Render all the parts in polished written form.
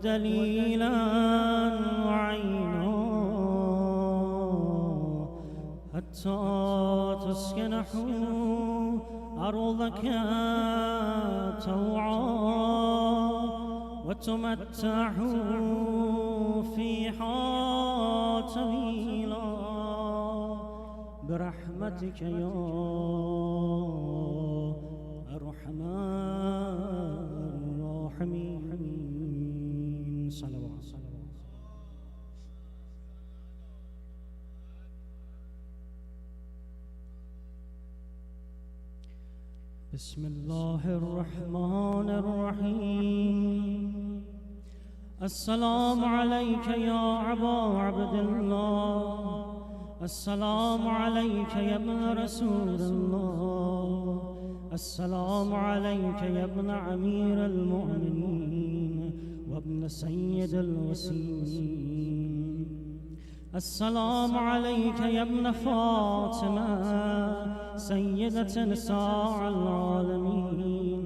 ودليلا وعينا حتى تسكنه أرضك طوعا وتمتعه فيها طويلا برحمتك يا أرحم الراحمين. صلوات. بسم الله الرحمن الرحيم. السلام عليك يا أبا عبد الله، السلام عليك يا ابن رسول الله، السلام عليك يا ابن أمير المؤمنين وابن سيد الوسيم، السلام عليك يا ابن فاطمة سيدة نساء العالمين،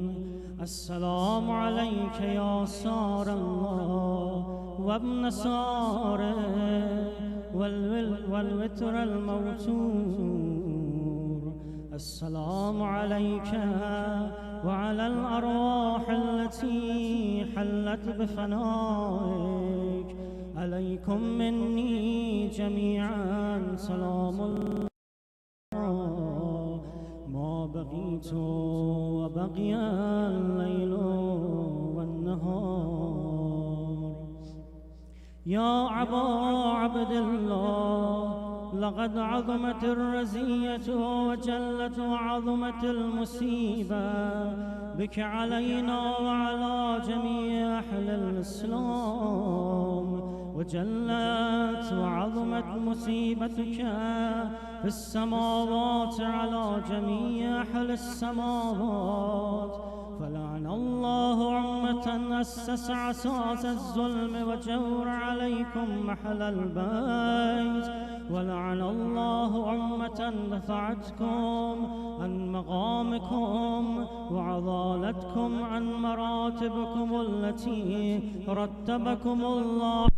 السلام عليك يا سار الله وابن ساره والوتر الموتور، السلام عليك وعلى الأرواح التي حلت بفنائك، عليكم مني جميعا سلام الله ما بقيت وبقي الليل والنهار. يا أبا عبد الله، لقد عظمت الرزية وجلت وعظمت المصيبة بك علينا وعلى جميع أهل الإسلام، وجلت وعظمت مصيبتك في السماوات على جميع أهل السماوات، فلعن الله أمة أسس أساس الظلم وجور عليكم محل البيت، ولعن الله أمة دفعتكم عن مقامكم وعضالتكم عن مراتبكم التي رتبكم الله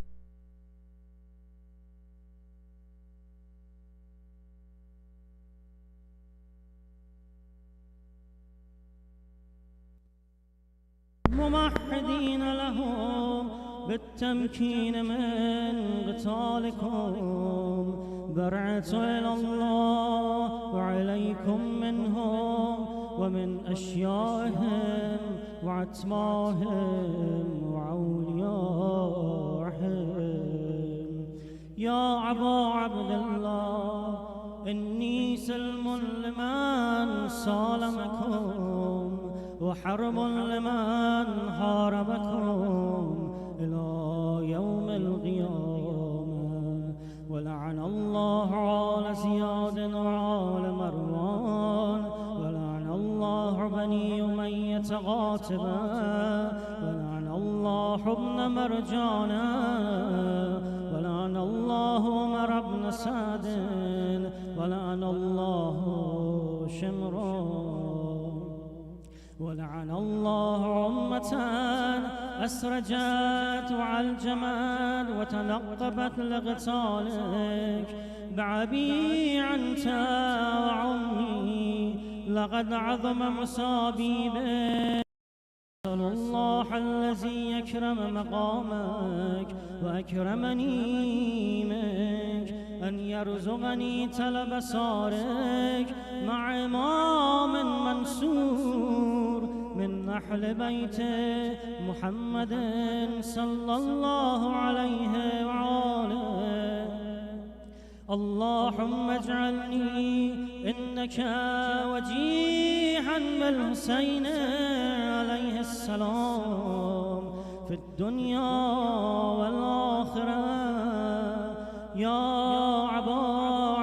ممحدين لهم بالتمكين من قتالكم، برعت إلى الله وعليكم منهم ومن أشيائهم وعتماهم وأوليائهم. يا أبا عبد الله، إني سلم لمن سالمكم وحرب لمن حاربكم إلى يوم القيامة، ولعن الله آل زياد وآل مروان، ولعن الله بني أمية قاتبا، ولعن الله ابن مرجانا، ولعن الله عمر بن سعد، ولعن الله شمران، ولعن الله أمة أسرجت وعلجمت وتنقبت لقتالك بعبي أنت وعمي، لقد عظم مصابي بك. أسأل الله الذي يكرم مقامك وأكرمني منك أن يرزقني طلب سارك مع إمام منصور من أهل بيت محمد صلى الله عليه وآله. اللهم اجعلني إنك وجيها بالحسين عليه السلام في الدنيا والآخرة. يا أبا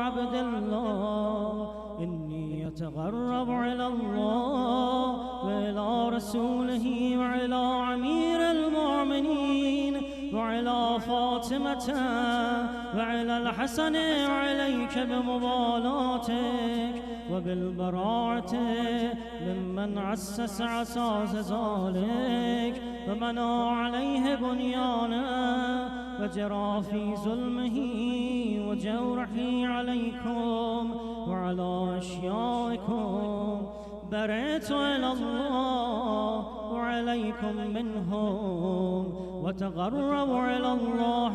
عبد الله، إني أتقرب إلى الله وإلى رسوله وإلى أمير المؤمنين وإلى وإلى فاطمة وإلى الحسن عليك بمبالاتك وبالبراعة ممن عسس عساس ذلك وبنى عليه بنيانا وجرى في ظلمه وجورحه عليكم وعلى أشيائكم. برئت إلى الله وعليكم منهم وتقربوا إلى الله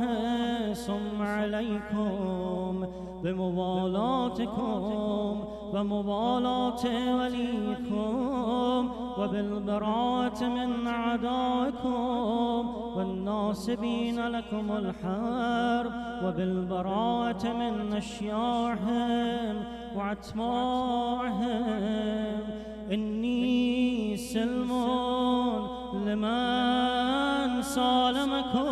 ثم عليكم بمبالاتكم ومبالاة وليكم وبالبراءة من أعدائكم والناصبين لكم الحرب وبالبراءة من أشياعهم وأتباعهم. إني سلم لمن سالمكم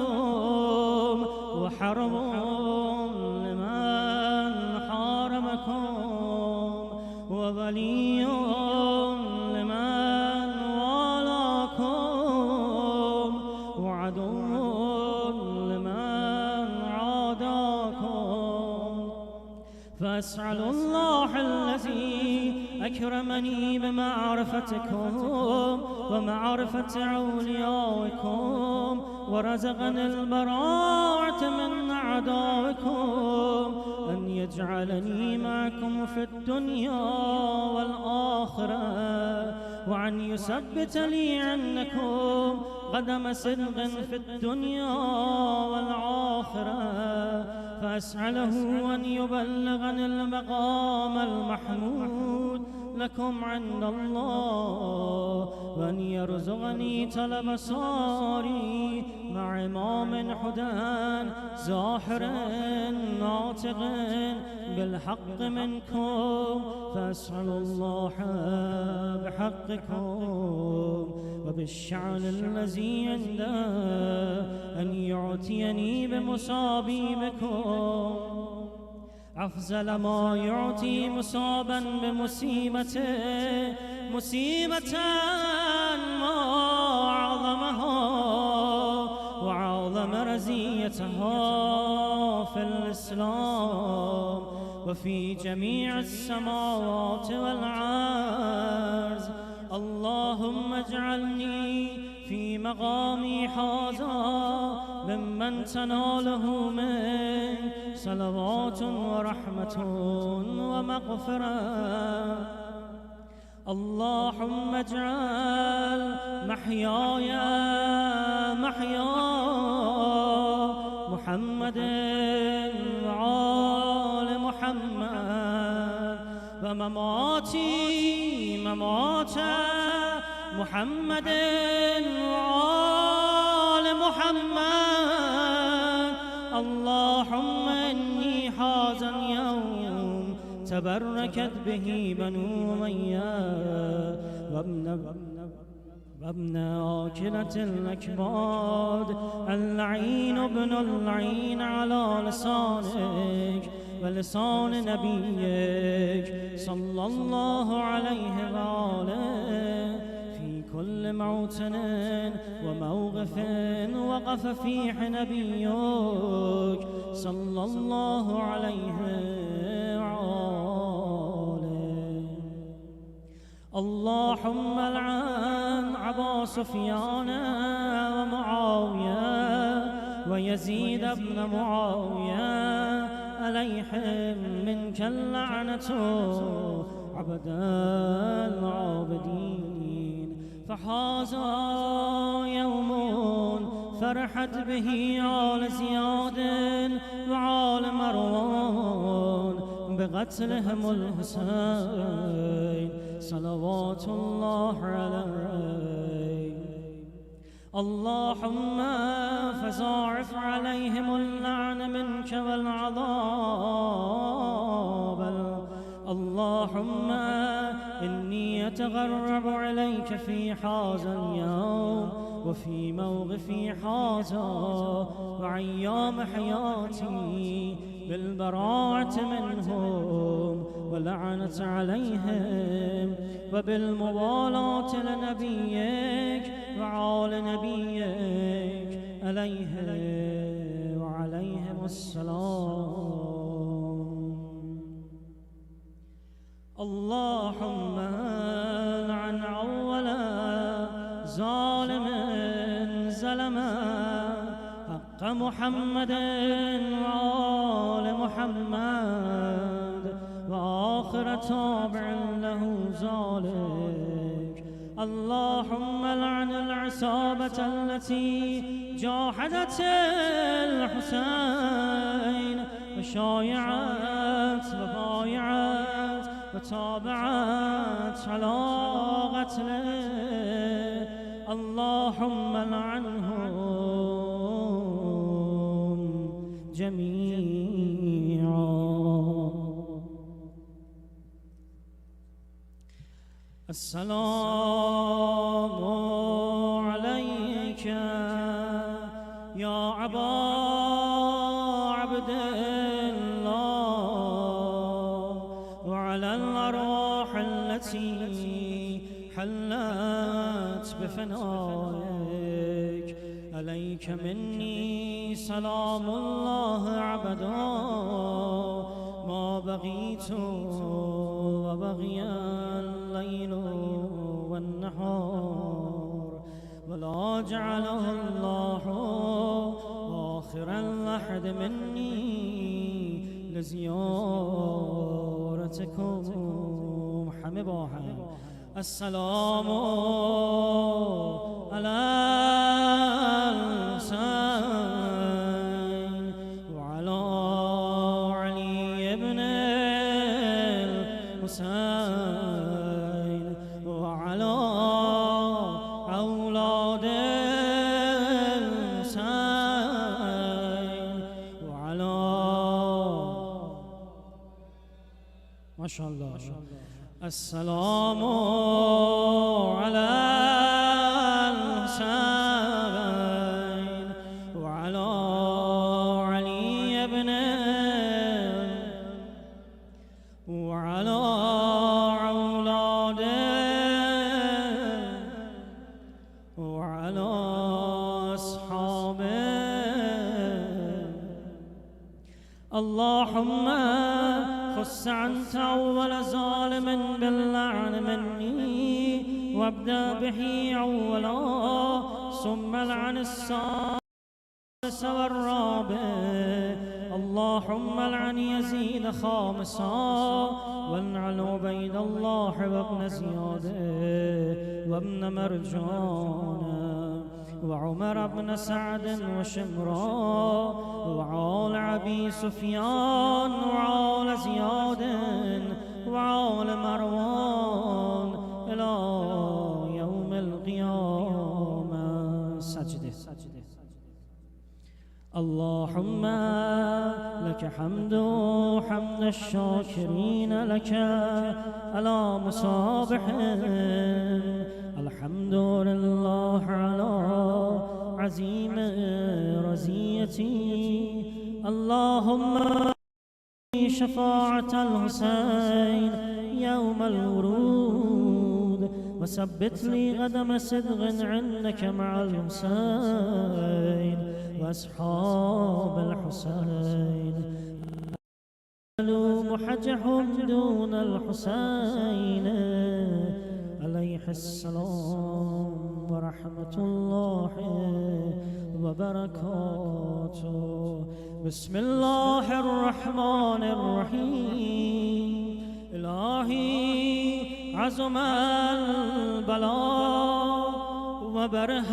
وحرب لمن حاربكم وولي لمن والاكم وعدو لمن عاداكم. فأسأل الله الذي أكرمني بمعرفتكم ومعرفة أوليائكم ورزقني البراءة من أعدائكم أن يجعلني معكم في الدنيا والآخرة وأن يثبت لي عندكم قدم صدق في الدنيا والآخرة. فأسأله أن يبلغني المقام المحمود لكم عند الله وأن يرزقني طلب صاري مع إمام هدى ظاهر ناطق بالحق منكم. فأسأل الله بحقكم وبالشعن الذي عنده أن يعطيني بمصابيبكم أفضل ما يعطي مصابا بمصيبته مصيبة ما أعظمها وأعظم رزيتها في الإسلام وفي جميع السماوات والأرض. اللهم اجعلني في مقامي هذا ممن تناله منك صلوات ورحمة ومغفرة. اللهم اجعل محياي محيا محمد وآل محمد ومماتي ممات محمد وآل محمد. اللهم إني هذا اليوم تبركت به بنو أمية وابن آكلة الأكباد اللعين ابن اللعين على لسانك ولسان نبيك صلى الله عليه وآله في كل موطن وموقف وقف فيه نبيك صلى الله عليه وآله. اللهم لعن أبا سفيان ومعاوية ويزيد بن معاوية عليهم منك اللعنة عبد العابدين. فهذا يوم فرحت به آل زياد وآل مروان بقتلهم الحسين صلوات الله عليه. اللهم فزاعف عليهم اللعن منك والعذاب. اللهم إني أتغرب عليك في هذا اليوم وفي موقفي هذا وأيام حياتي بالبراءة منهم ولعنة عليهم وبالموالاة لنبيك وعال نبيك عليهم. السلام. اللهم لعن أول ظالم ظلم حق محمد وآل محمد وآخر تابع له ذلك. اللهم لعن العصابة التي جاحدت الحسين وشايعت وبايعت وتابعت على قتله. اللهم لعنهم جميعا. السلام عليك يا أبا عبد الله وعلى الأرواح التي حلت بفنائك. عليك مني سلام الله عبدا ما بغيت وبغي الليل والنهار، ولا جعله الله آخر اللحد مني لزيارتكم. همه با هم. السلام على الحسين وعلى علي بن الحسين وعلى أولاد الحسين وعلى ما شاء الله. السلام على الحسين وعلى علي بن وعلى أولاده وعلى أصحابه. اللهم خص أنت أول ظالم باللعن مني وابدأ به أولا ثم لعن الثالث والرابع. اللهم لعن يزيد خامسا والعن عبيد الله وابن زياد وابن مرجان وعمر بن سعد وشمرا وعال أبي سفيان وعال زياد وعال مروان إلى يوم القيامة. سجده. اللهم لك حمد حمد الشاكرين لك على مصابحهم. الحمد لله على عظيم رزيتي. اللهم شفاعة الحسين يوم الورود وثبت لي قدم صدق عندك مع الحسين وأصحاب الحسين. محجهم دون الحسين عليه السلام ورحمة الله وبركاته. بسم الله الرحمن الرحيم. إلهي عظم البلاء وبره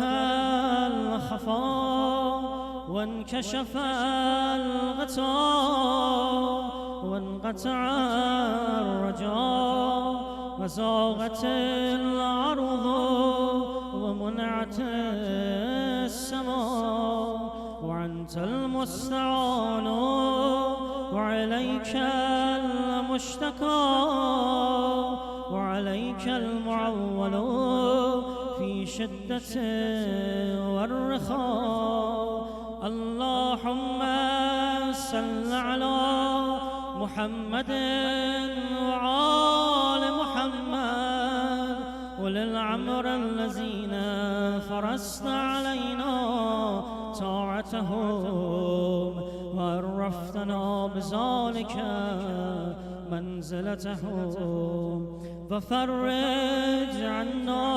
الخفاء وانكشف الغطاء وانقطع الرجاء وزاغت الأرض ومنعت السماء وأنت المستعان وعليك المشتكى وعليك المعول في شدة والرخاء. اللهم صل على محمد وآل محمد وللعمر الذين فرضت علينا طاعتهم وعرفتنا بذلك منزلته وفرج عنا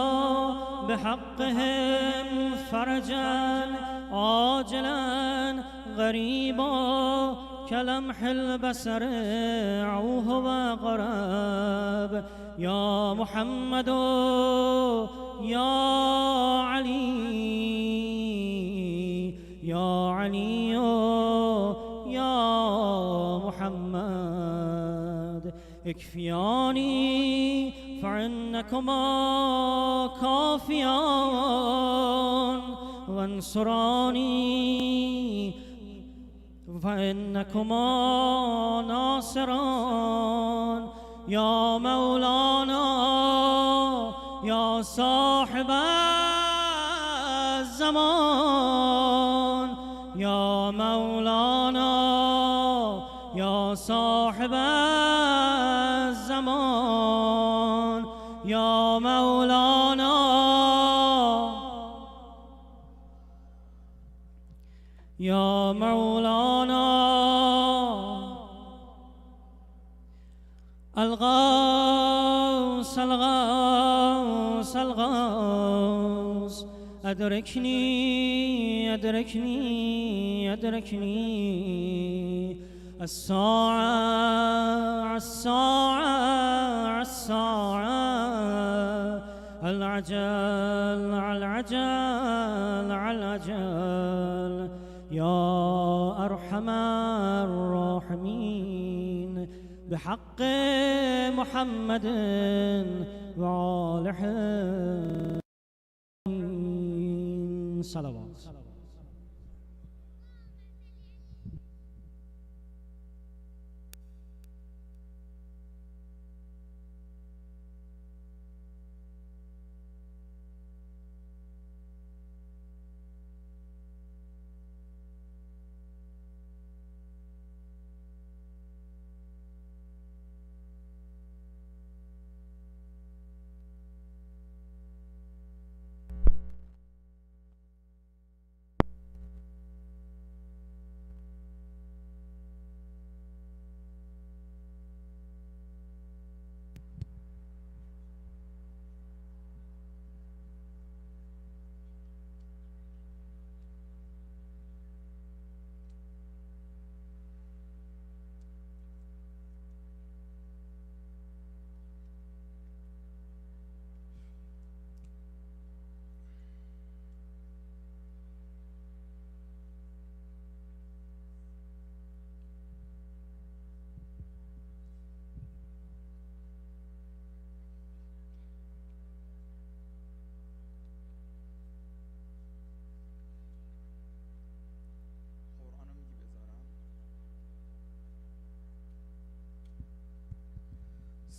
بحقهم فرجا عاجلا غريبا كلمح البصر عوه وقرب يا محمد يا علي يا علي يا محمد اكفياني فإنكما كافيان وانصراني فإنكما ناصران يا مولانا يا صاحب الزمان يا مولانا يا صاحب الزمان يا مولانا يا مولانا الغوث الغوث الغوث أدركني أدركني أدركني الساعة الساعة الساعة العجل العجل العجل يا أرحم الراحمين بحق محمد وآله صلوات.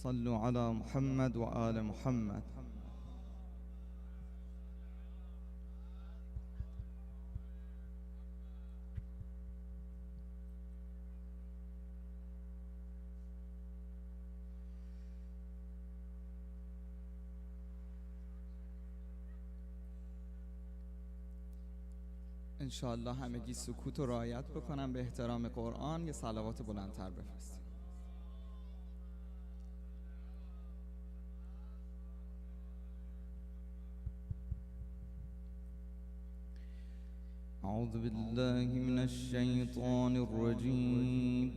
صلوا على محمد وآل محمد. انشاءالله همگی سکوت و رعایت بکنم به احترام قرآن. یه صلوات بلندتر بفرستیم. أعوذ بالله من الشيطان الرجيم.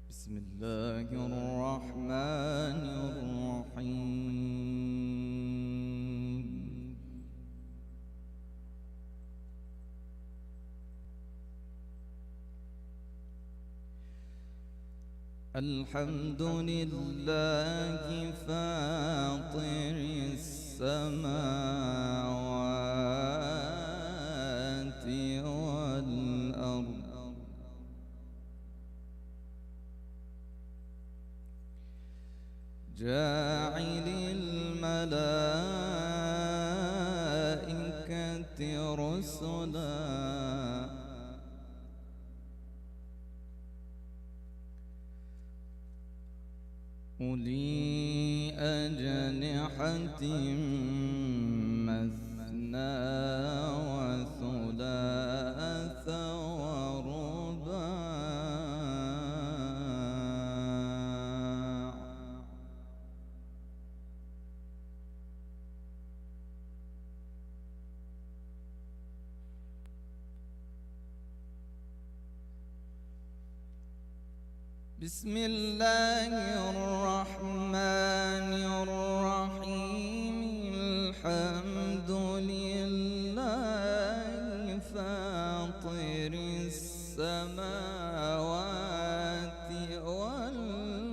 بسم الله الرحمن الرحيم. الحمد لله فاطر السماوات والأرض جاعل الملائكة رسلا أولي أجنحة مثنى وثلاث ورباع. بسم الله الرحمن الرحيم. الحمد لله فاطر السماوات والأرض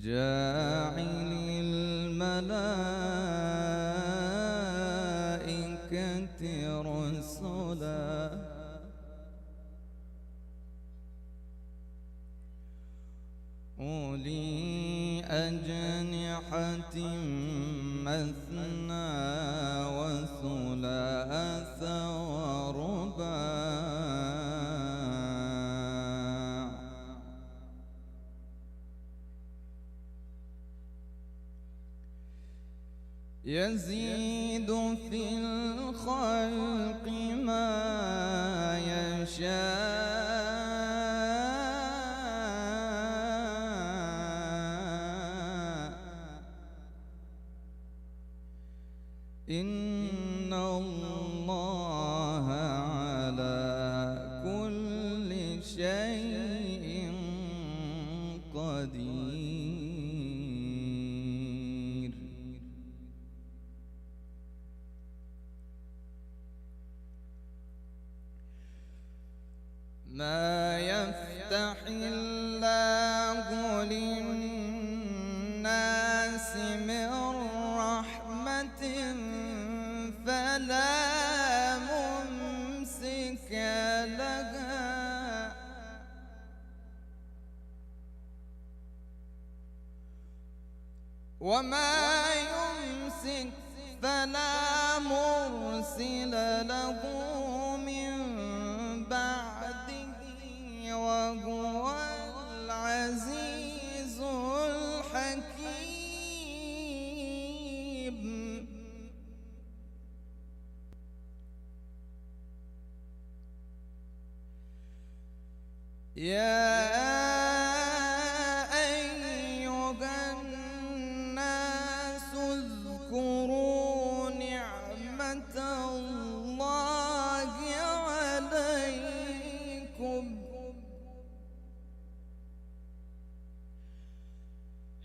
جاعل الملائكة رسلا أولي أجنحة مثنى وثلاث ورباع. يزيد في الخلق ما يشاء إن الله على كل شيء قدير. ما يفتح الله للناس من رحمة فلا ممسك لها وما يمسك فلا مرسل له من بعده وهو العزيز الحكيم. يا أيها الناس اذكروا نعمة الله عليكم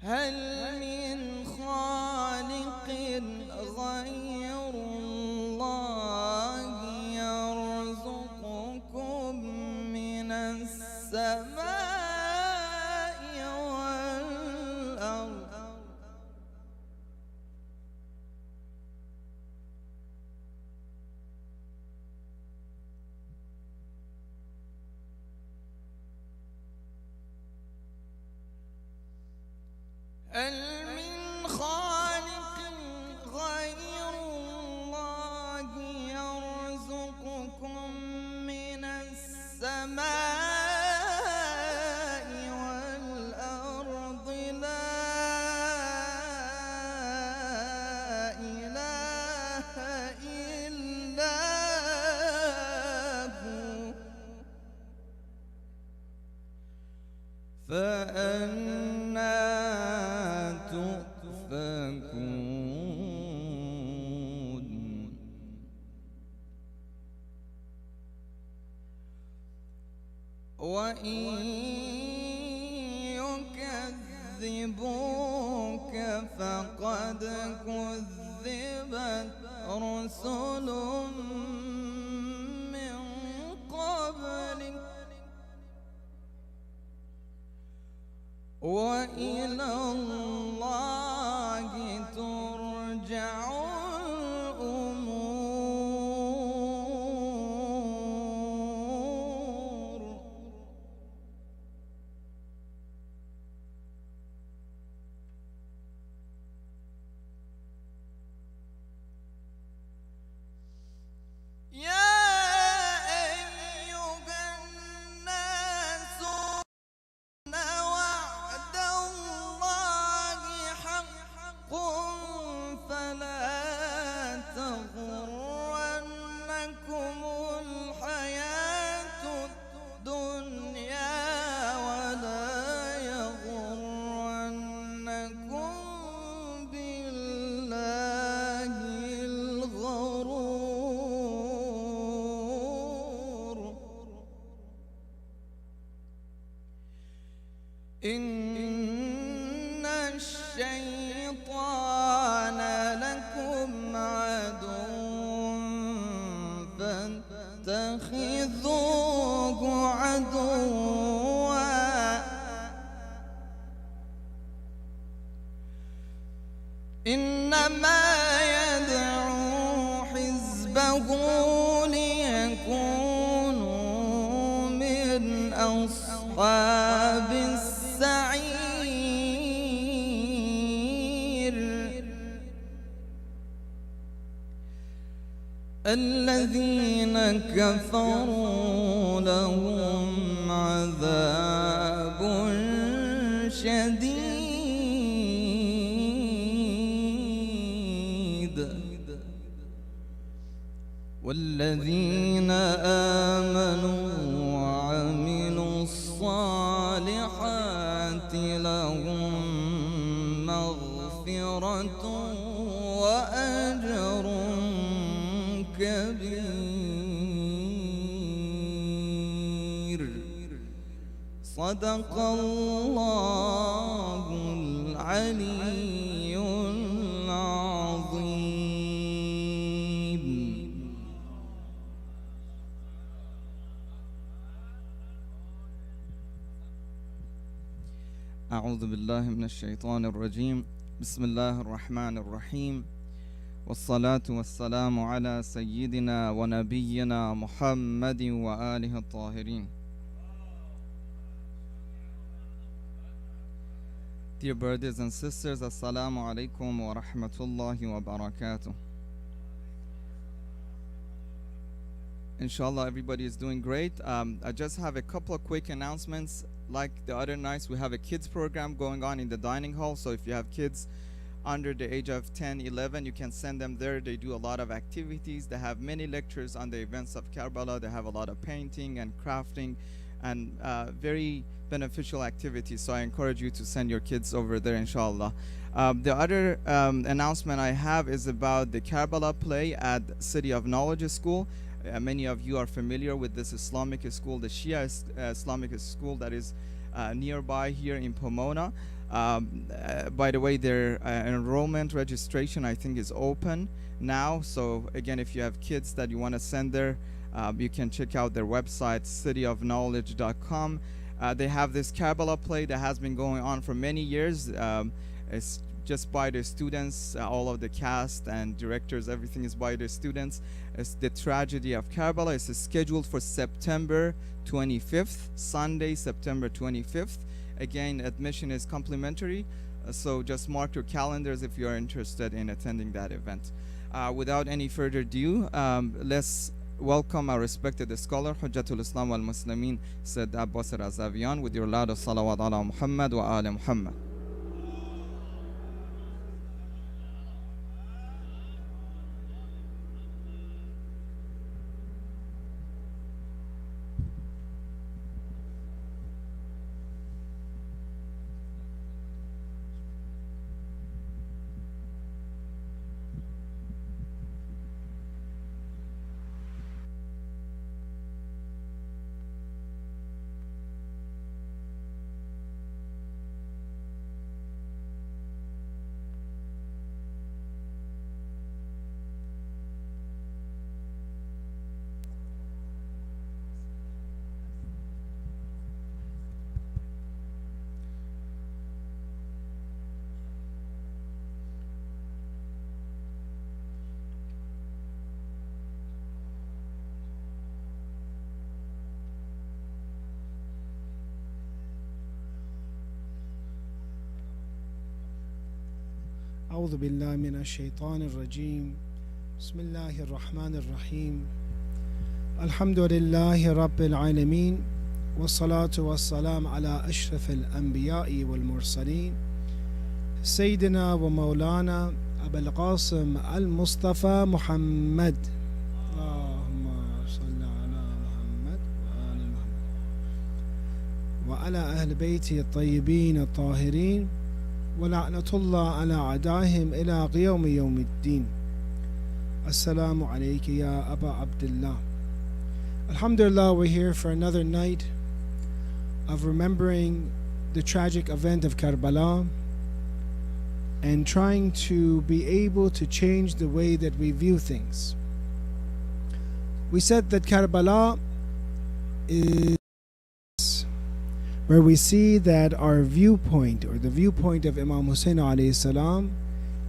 هل من خالق غير الله يرزقكم من السماء والأرض هل من خالق غير الله يرزقكم من السماء والأرض لا إله إلا هو فأنى تؤفكون. وإن يكذبوك فقد كذبت رسل من قبلك وإلى الله ترجع الأمور. يا أيها الناس إن الشيطان لكم عدو فاتخذوه عدوا إنما يدعو حزبه ليكونوا من أصحاب السعير الذين كفروا لهم عذاب شديد والذين آمنوا وعملوا الصالحات لهم مغفرة وأجر كبير صدق الله العلي العظيم. أعوذ بالله من الشيطان الرجيم. بسم الله الرحمن الرحيم والصلاة والسلام على سيدنا ونبينا محمد وآله الطاهرين. Dear brothers and sisters, Assalamu alaikum wa rahmatullahi wa barakatuh. Inshallah, everybody is doing great. I just have a couple of quick announcements. Like the other nights, we have a kids program going on in the dining hall. So if you have kids under the age of 10, 11, you can send them there. They do a lot of activities. They have many lectures on the events of Karbala. They have a lot of painting and crafting and very beneficial activities. So I encourage you to send your kids over there, inshallah. The other announcement I have is about the Karbala play at City of Knowledge School. Many of you are familiar with this Islamic school, the Shia Islamic school that is nearby here in Pomona. By the way, their enrollment registration, I think, is open now. So again, if you have kids that you want to send there, you can check out their website, cityofknowledge.com. They have this Karbala play that has been going on for many years. It's just by the students, all of the cast and directors, everything is by the students. It's the tragedy of Karbala. It's scheduled for September 25th, Sunday, September 25th. Again, admission is complimentary, so just mark your calendars if you are interested in attending that event. Without any further ado, let's welcome our respected scholar, Hujjatul Islam wal Muslimin, Said Abbas Razavian, with your loud salawat ala Muhammad wa ala Muhammad. أعوذ بالله من الشيطان الرجيم بسم الله الرحمن الرحيم الحمد لله رب العالمين والصلاة والسلام على أشرف الأنبياء والمرسلين سيدنا ومولانا أبا القاسم المصطفى محمد اللهم صل على محمد وآل محمد وعلى أهل بيته الطيبين الطاهرين ولعنة الله على أعدائهم إلى يوم الدين. Assalamu alayki ya Aba Abdullah. Alhamdulillah, we're here for another night of remembering the tragic event of Karbala and trying to be able to change the way that we view things. We said that Karbala is where we see that our viewpoint, or the viewpoint of Imam Hussain alayhi salam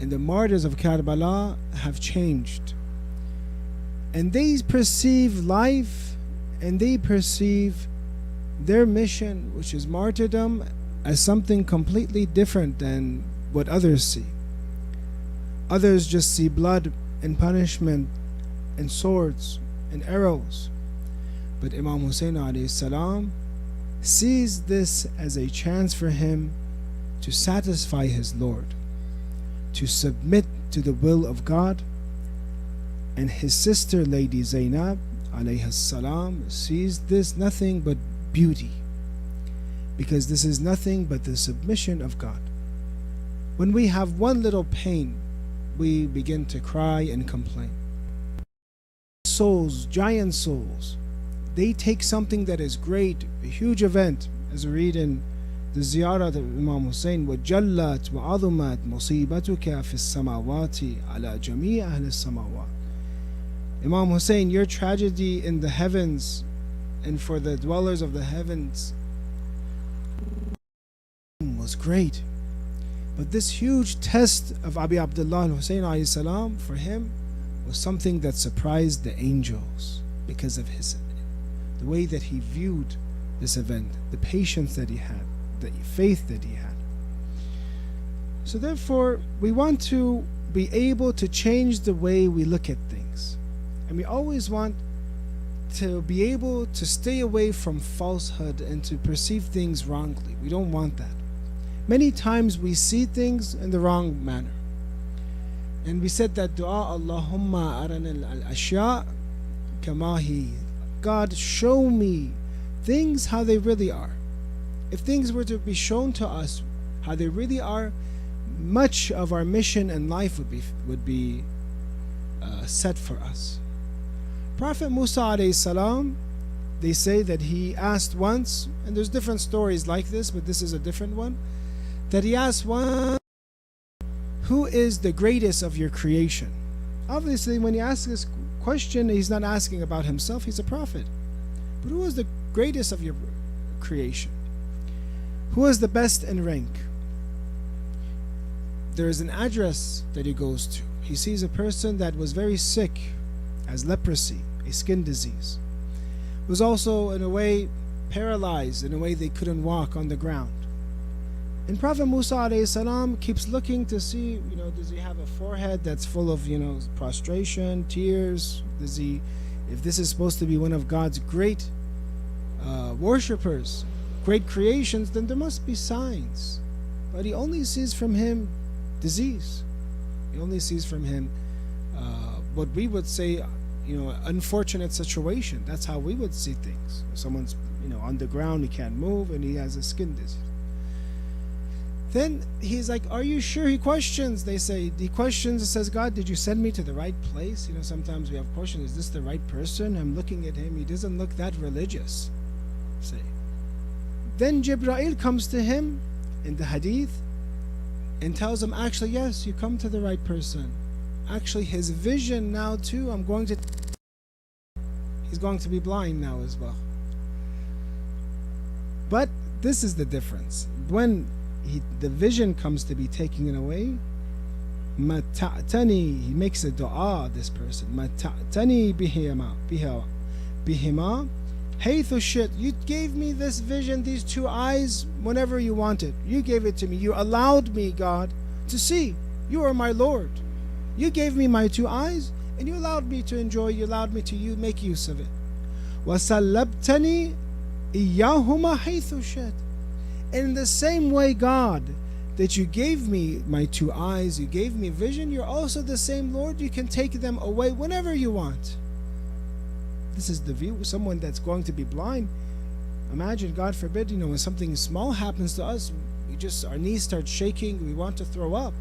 and the martyrs of Karbala, have changed. And they perceive life and they perceive their mission, which is martyrdom, as something completely different than what others see. Others just see blood and punishment and swords and arrows. But Imam Hussain alayhi salam sees this as a chance for him to satisfy his Lord, to submit to the will of God. And his sister Lady Zainab alayhi salam sees this nothing but beauty, because this is nothing but the submission of God. When we have one little pain, we begin to cry and complain. Souls, giant souls, they take something that is great, a huge event, as we read in the Ziyarat of Imam Hussain, وَجَلَّتْ وَعَظُمَتْ مُصِيبَتُكَ فِي السَّمَاوَاتِ عَلَى جَمِيعِ أَهْلِ السَّمَاوَاتِ. Imam Hussain, your tragedy in the heavens and for the dwellers of the heavens was great. But this huge test of Abi Abdullah Hussain alayhi salam, for him, was something that surprised the angels, because of the way that he viewed this event, the patience that he had, the faith that he had. So therefore, we want to be able to change the way we look at things. And we always want to be able to stay away from falsehood and to perceive things wrongly. We don't want that. Many times we see things in the wrong manner. And we said that dua, Allahumma arana al-ashya kama hi. God, show me things how they really are. If things were to be shown to us how they really are, much of our mission and life would be set for us. Prophet Musa alayhi salam, they say that he asked once, and there's different stories like this, but this is a different one, that he asked once, who is the greatest of your creation? Obviously, when he asks this question, he's not asking about himself, he's a prophet. But who is the greatest of your creation? Who is the best in rank? There is an address that he goes to. He sees a person that was very sick, has leprosy, a skin disease. Was also in a way paralyzed, in a way they couldn't walk on the ground. And Prophet Musa alayhi salam keeps looking to see, does he have a forehead that's full of, prostration, tears? If this is supposed to be one of God's great worshippers, great creations, then there must be signs. But he only sees from him disease. He only sees from him what we would say, unfortunate situation. That's how we would see things. Someone's, on the ground, he can't move, and he has a skin disease. Then he's like, are you sure? He questions. They say, he questions and says, God, did you send me to the right place? Sometimes we have questions, is this the right person? I'm looking at him, he doesn't look that religious. Say. Then Jibreel comes to him in the hadith and tells him, actually, yes, you come to the right person. Actually, his vision now too, he's going to be blind now as well. But this is the difference. When the vision comes to be taken away, mata'tani, he makes a dua, this person, mata'tani bihima haythu shit, you gave me this vision, these two eyes, whenever you wanted. You gave it to me. You allowed me, God, to see. You are my Lord. You gave me my two eyes, and you allowed me to enjoy, you allowed me to make use of it. وَسَلَّبْتَنِي إِيَّاهُمَا حَيْثُ شَئْتَ. In the same way, God, that you gave me my two eyes, you gave me vision, you're also the same Lord. You can take them away whenever you want. This is the view. Someone that's going to be blind, imagine, God forbid, when something small happens to us, our knees start shaking, we want to throw up.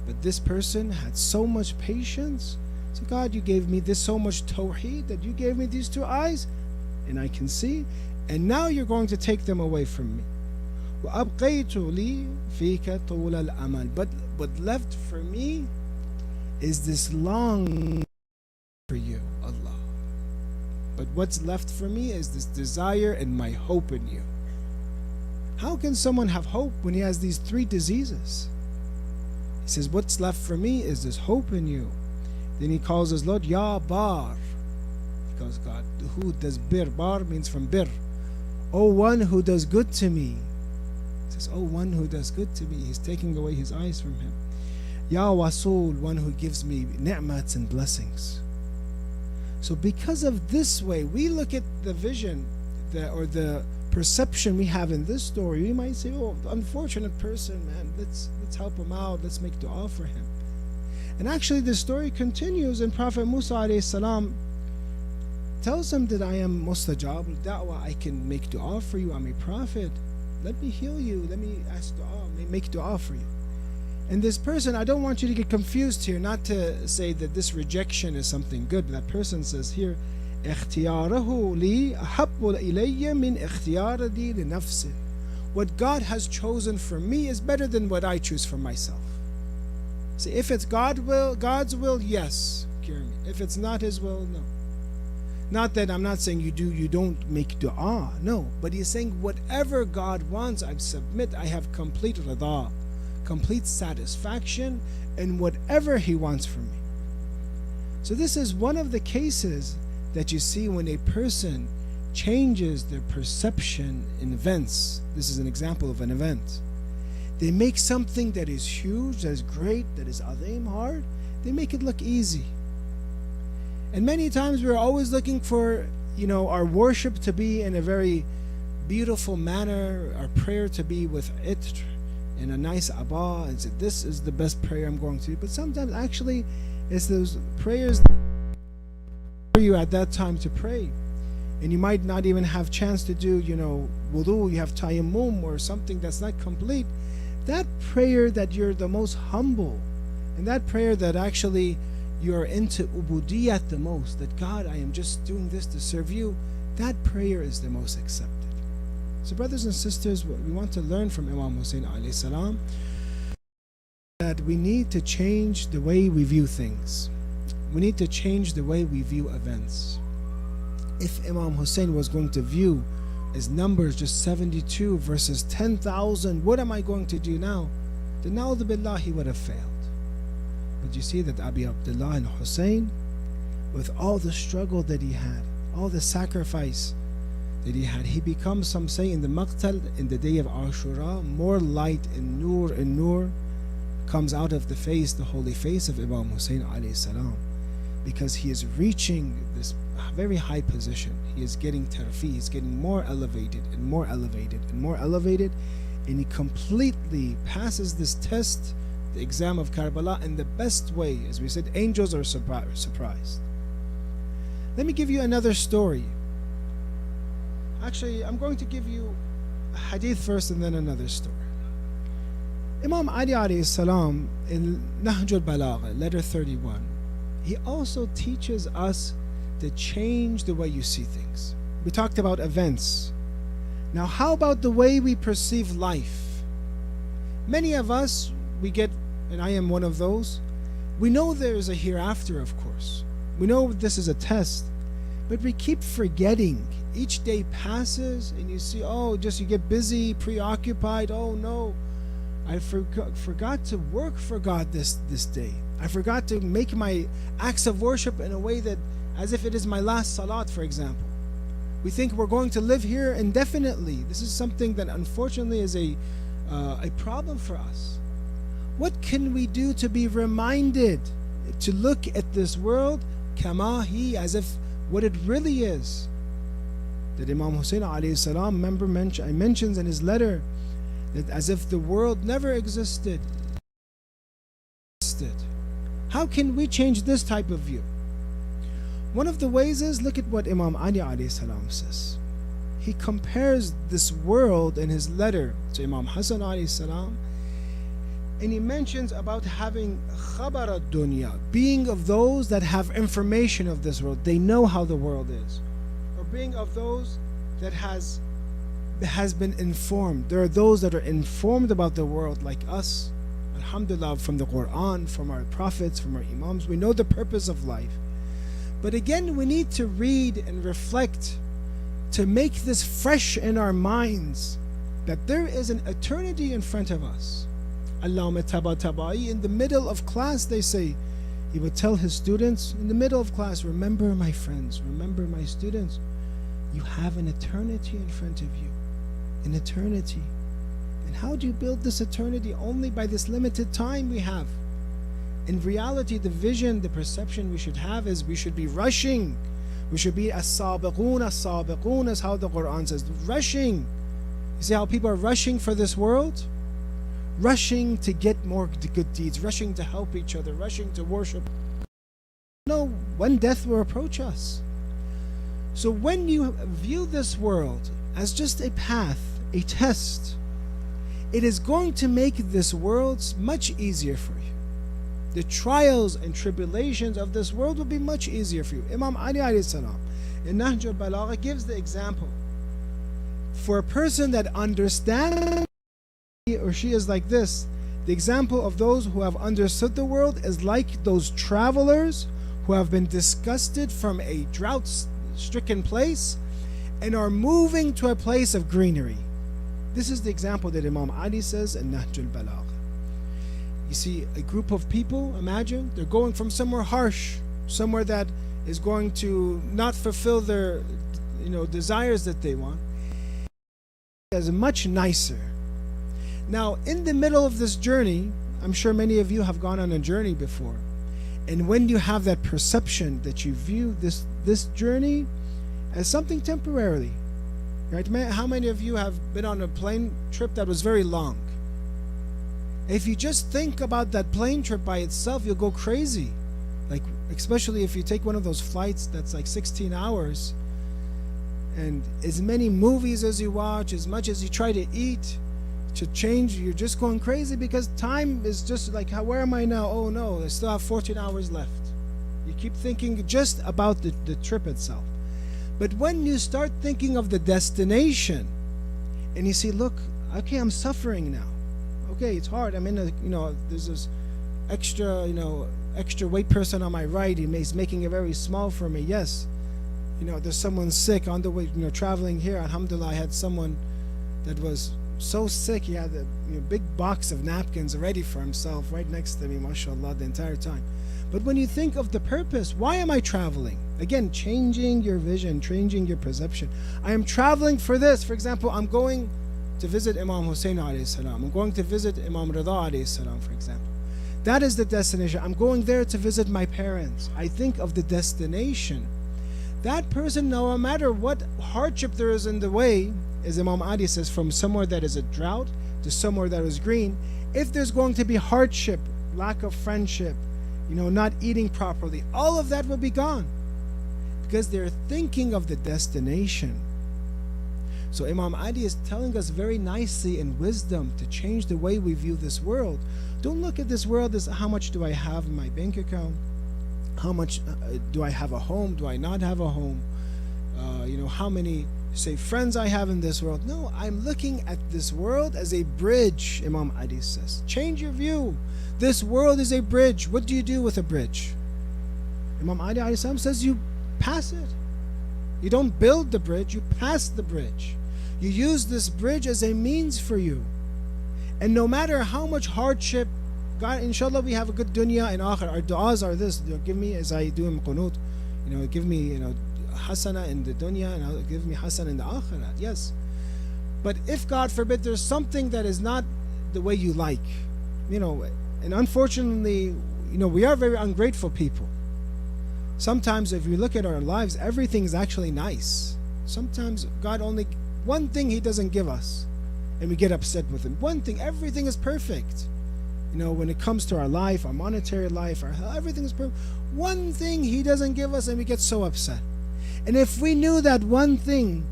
But this person had so much patience. So God, you gave me this so much tawheed, that you gave me these two eyes and I can see, and now you're going to take them away from me. وأبقيت لي فيك طول الأمل. But what left for me is this long for you, Allah. But what's left for me is this desire and my hope in you. How can someone have hope when he has these three diseases? He says, what's left for me is this hope in you. Then he calls his Lord Ya Bar. He calls God who does bir. Bar means from bir. Oh, one who does good to me. He says, oh, one who does good to me. He's taking away his eyes from him. Ya Wasul, one who gives me ni'mats and blessings. So because of this way, we look at the vision or the perception we have in this story. We might say, oh, unfortunate person, man, let's help him out, let's make dua for him. And actually the story continues, and Prophet Musa alayhi salam tells him that I am mustajab al-da'wah, I can make dua for you, I'm a prophet, let me heal you, let me ask dua, make dua for you. And this person, I don't want you to get confused here, not to say that this rejection is something good. That person says here, اختياره لي أحب إلي من اختياري لنفسه. What God has chosen for me is better than what I choose for myself. See, if it's God's will, yes, cure me. If it's not His will, no. Not that I'm not saying you don't make dua, no. But He's saying whatever God wants, I submit, I have complete rida, complete satisfaction in whatever He wants from me. So this is one of the cases that you see when a person changes their perception in events. This is an example of an event. They make something that is huge, that is great, that is azim, hard, they make it look easy. And many times we're always looking for, our worship to be in a very beautiful manner, our prayer to be with it in a nice abba, and say, this is the best prayer I'm going to do. But sometimes actually it's those prayers for you at that time to pray. And you might not even have chance to do, wudu, you have tayammum or something that's not complete. That prayer that you're the most humble, and that prayer that actually you're into ubudiyat the most, that God, I am just doing this to serve you, that prayer is the most accepted. So brothers and sisters, we want to learn from Imam Hussain alayhi salam that we need to change the way we view things. We need to change the way we view events. If Imam Hussain was going to view his numbers just 72 versus 10,000, what am I going to do now? Then na'udhu billah, he would have failed. But you see that Abi Abdullah and Hussain, with all the struggle that he had, all the sacrifice that he had, he becomes, some say in the Maqtal, in the day of Ashura, more light and nur comes out of the face, the holy face of Imam Hussain alayhi salam, because he is reaching this very high position. He is getting tarfi, he's getting more elevated and more elevated and more elevated, and he completely passes this test, the exam of Karbala, in the best way. As we said, angels are surprised. Let me give you another story. Actually, I'm going to give you a hadith first and then another story. Imam Ali alayhi salam in Nahj al-Balagha, letter 31, he also teaches us to change the way you see things. We talked about events. Now how about the way we perceive life? Many of us, we get, and I am one of those, we know there is a hereafter, of course. We know this is a test, but we keep forgetting. Each day passes and you see, you get busy, preoccupied. Oh no, I forgot to work for God this day. I forgot to make my acts of worship in a way that, as if it is my last salat, for example. We think we're going to live here indefinitely. This is something that unfortunately is a problem for us. What can we do to be reminded to look at this world kamahi, as if what it really is? That Imam Hussain alayhi salam mentions in his letter that as if the world never existed. How can we change this type of view? One of the ways is, look at what Imam Ali alayhi salam says. He compares this world in his letter to Imam Hassan alayhi salam, and he mentions about having khabar ad-dunya, being of those that have information of this world. They know how the world is. Or being of those that has has been informed. There are those that are informed about the world like us, alhamdulillah, from the Quran, from our prophets, from our Imams. We know the purpose of life. But again, we need to read and reflect to make this fresh in our minds, that there is an eternity in front of us. Allama Tabatabai, in the middle of class, they say, he would tell his students in the middle of class, remember my friends, remember my students, you have an eternity in front of you. An eternity. And how do you build this eternity? Only by this limited time we have. In reality, the vision, the perception we should have is we should be rushing. We should be as-sabiqun, as how the Quran says, rushing. You see how people are rushing for this world? Rushing to get more good deeds, rushing to help each other, rushing to worship. No, when death will approach us. So when you view this world as just a path, a test, it is going to make this world much easier for you. The trials and tribulations of this world will be much easier for you. Imam Ali alayhi salam in Nahj al-Balagha gives the example. For a person that understands, he or she is like this. The example of those who have understood the world is like those travelers who have been disgusted from a drought-stricken place and are moving to a place of greenery. This is the example that Imam Ali says in Nahj al-Balagha. You see a group of people, imagine, they're going from somewhere harsh, somewhere that is going to not fulfill their desires that they want, as much nicer. Now, in the middle of this journey, I'm sure many of you have gone on a journey before. And when you have that perception that you view this journey as something temporarily, right? How many of you have been on a plane trip that was very long? If you just think about that plane trip by itself, you'll go crazy. Like, especially if you take one of those flights that's like 16 hours, and as many movies as you watch, as much as you try to eat, to change, you're just going crazy because time is just like, where am I now? Oh no, I still have 14 hours left. You keep thinking just about the trip itself. But when you start thinking of the destination and you see, look, okay, I'm suffering now. Okay, it's hard. I'm in a, there's this extra weight person on my right. He's making it very small for me. Yes, there's someone sick on the way, traveling here. Alhamdulillah, I had someone that was so sick, he had a big box of napkins ready for himself right next to me, mashallah, the entire time. But when you think of the purpose, why am I traveling? Again, changing your vision, changing your perception. I am traveling for this. For example, I'm going to visit Imam Hussain alayhi salam. I'm going to visit Imam Rida alayhi salam, for example. That is the destination. I'm going there to visit my parents. I think of the destination. That person, no matter what hardship there is in the way, as Imam Ali says, from somewhere that is a drought to somewhere that is green, if there's going to be hardship, lack of friendship, not eating properly, all of that will be gone because they're thinking of the destination. So Imam Ali is telling us very nicely in wisdom to change the way we view this world. Don't look at this world as how much do I have in my bank account, how much do I have a home, do I not have a home, how many friends I have in this world. No, I'm looking at this world as a bridge, Imam Ali says. Change your view. This world is a bridge. What do you do with a bridge? Imam Ali says you pass it. You don't build the bridge, you pass the bridge. You use this bridge as a means for you. And no matter how much hardship, God, inshallah, we have a good dunya and akhir. Our du'as are this, give me, as I do in qunut, give me, hasana in the dunya and give me hasana in the akhirah. Yes. But if, God forbid, there's something that is not the way you like, and unfortunately, we are very ungrateful people. Sometimes if you look at our lives, everything is actually nice. Sometimes God only, one thing He doesn't give us, and we get upset with Him. One thing, everything is perfect. When it comes to our life, our monetary life, our health, everything is perfect. One thing He doesn't give us, and we get so upset. And if we knew that one thing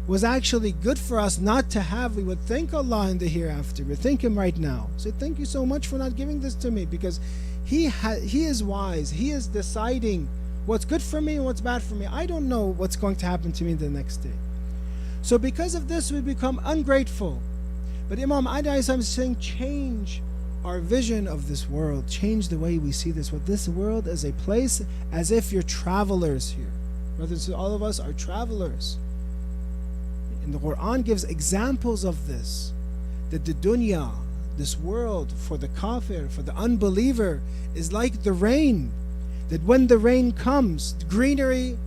was actually good for us not to have, we would thank Allah in the hereafter. We thank Him right now. Say, thank you so much for not giving this to me, because He is wise. He is deciding what's good for me and what's bad for me. I don't know what's going to happen to me the next day. So because of this, we become ungrateful. But Imam Ali is saying, change our vision of this world. Change the way we see this world. This world is a place as if you're travelers here. Brothers, all of us are travelers. And the Quran gives examples of this. That the dunya, this world, for the kafir, for the unbeliever, is like the rain. That when the rain comes, the greenery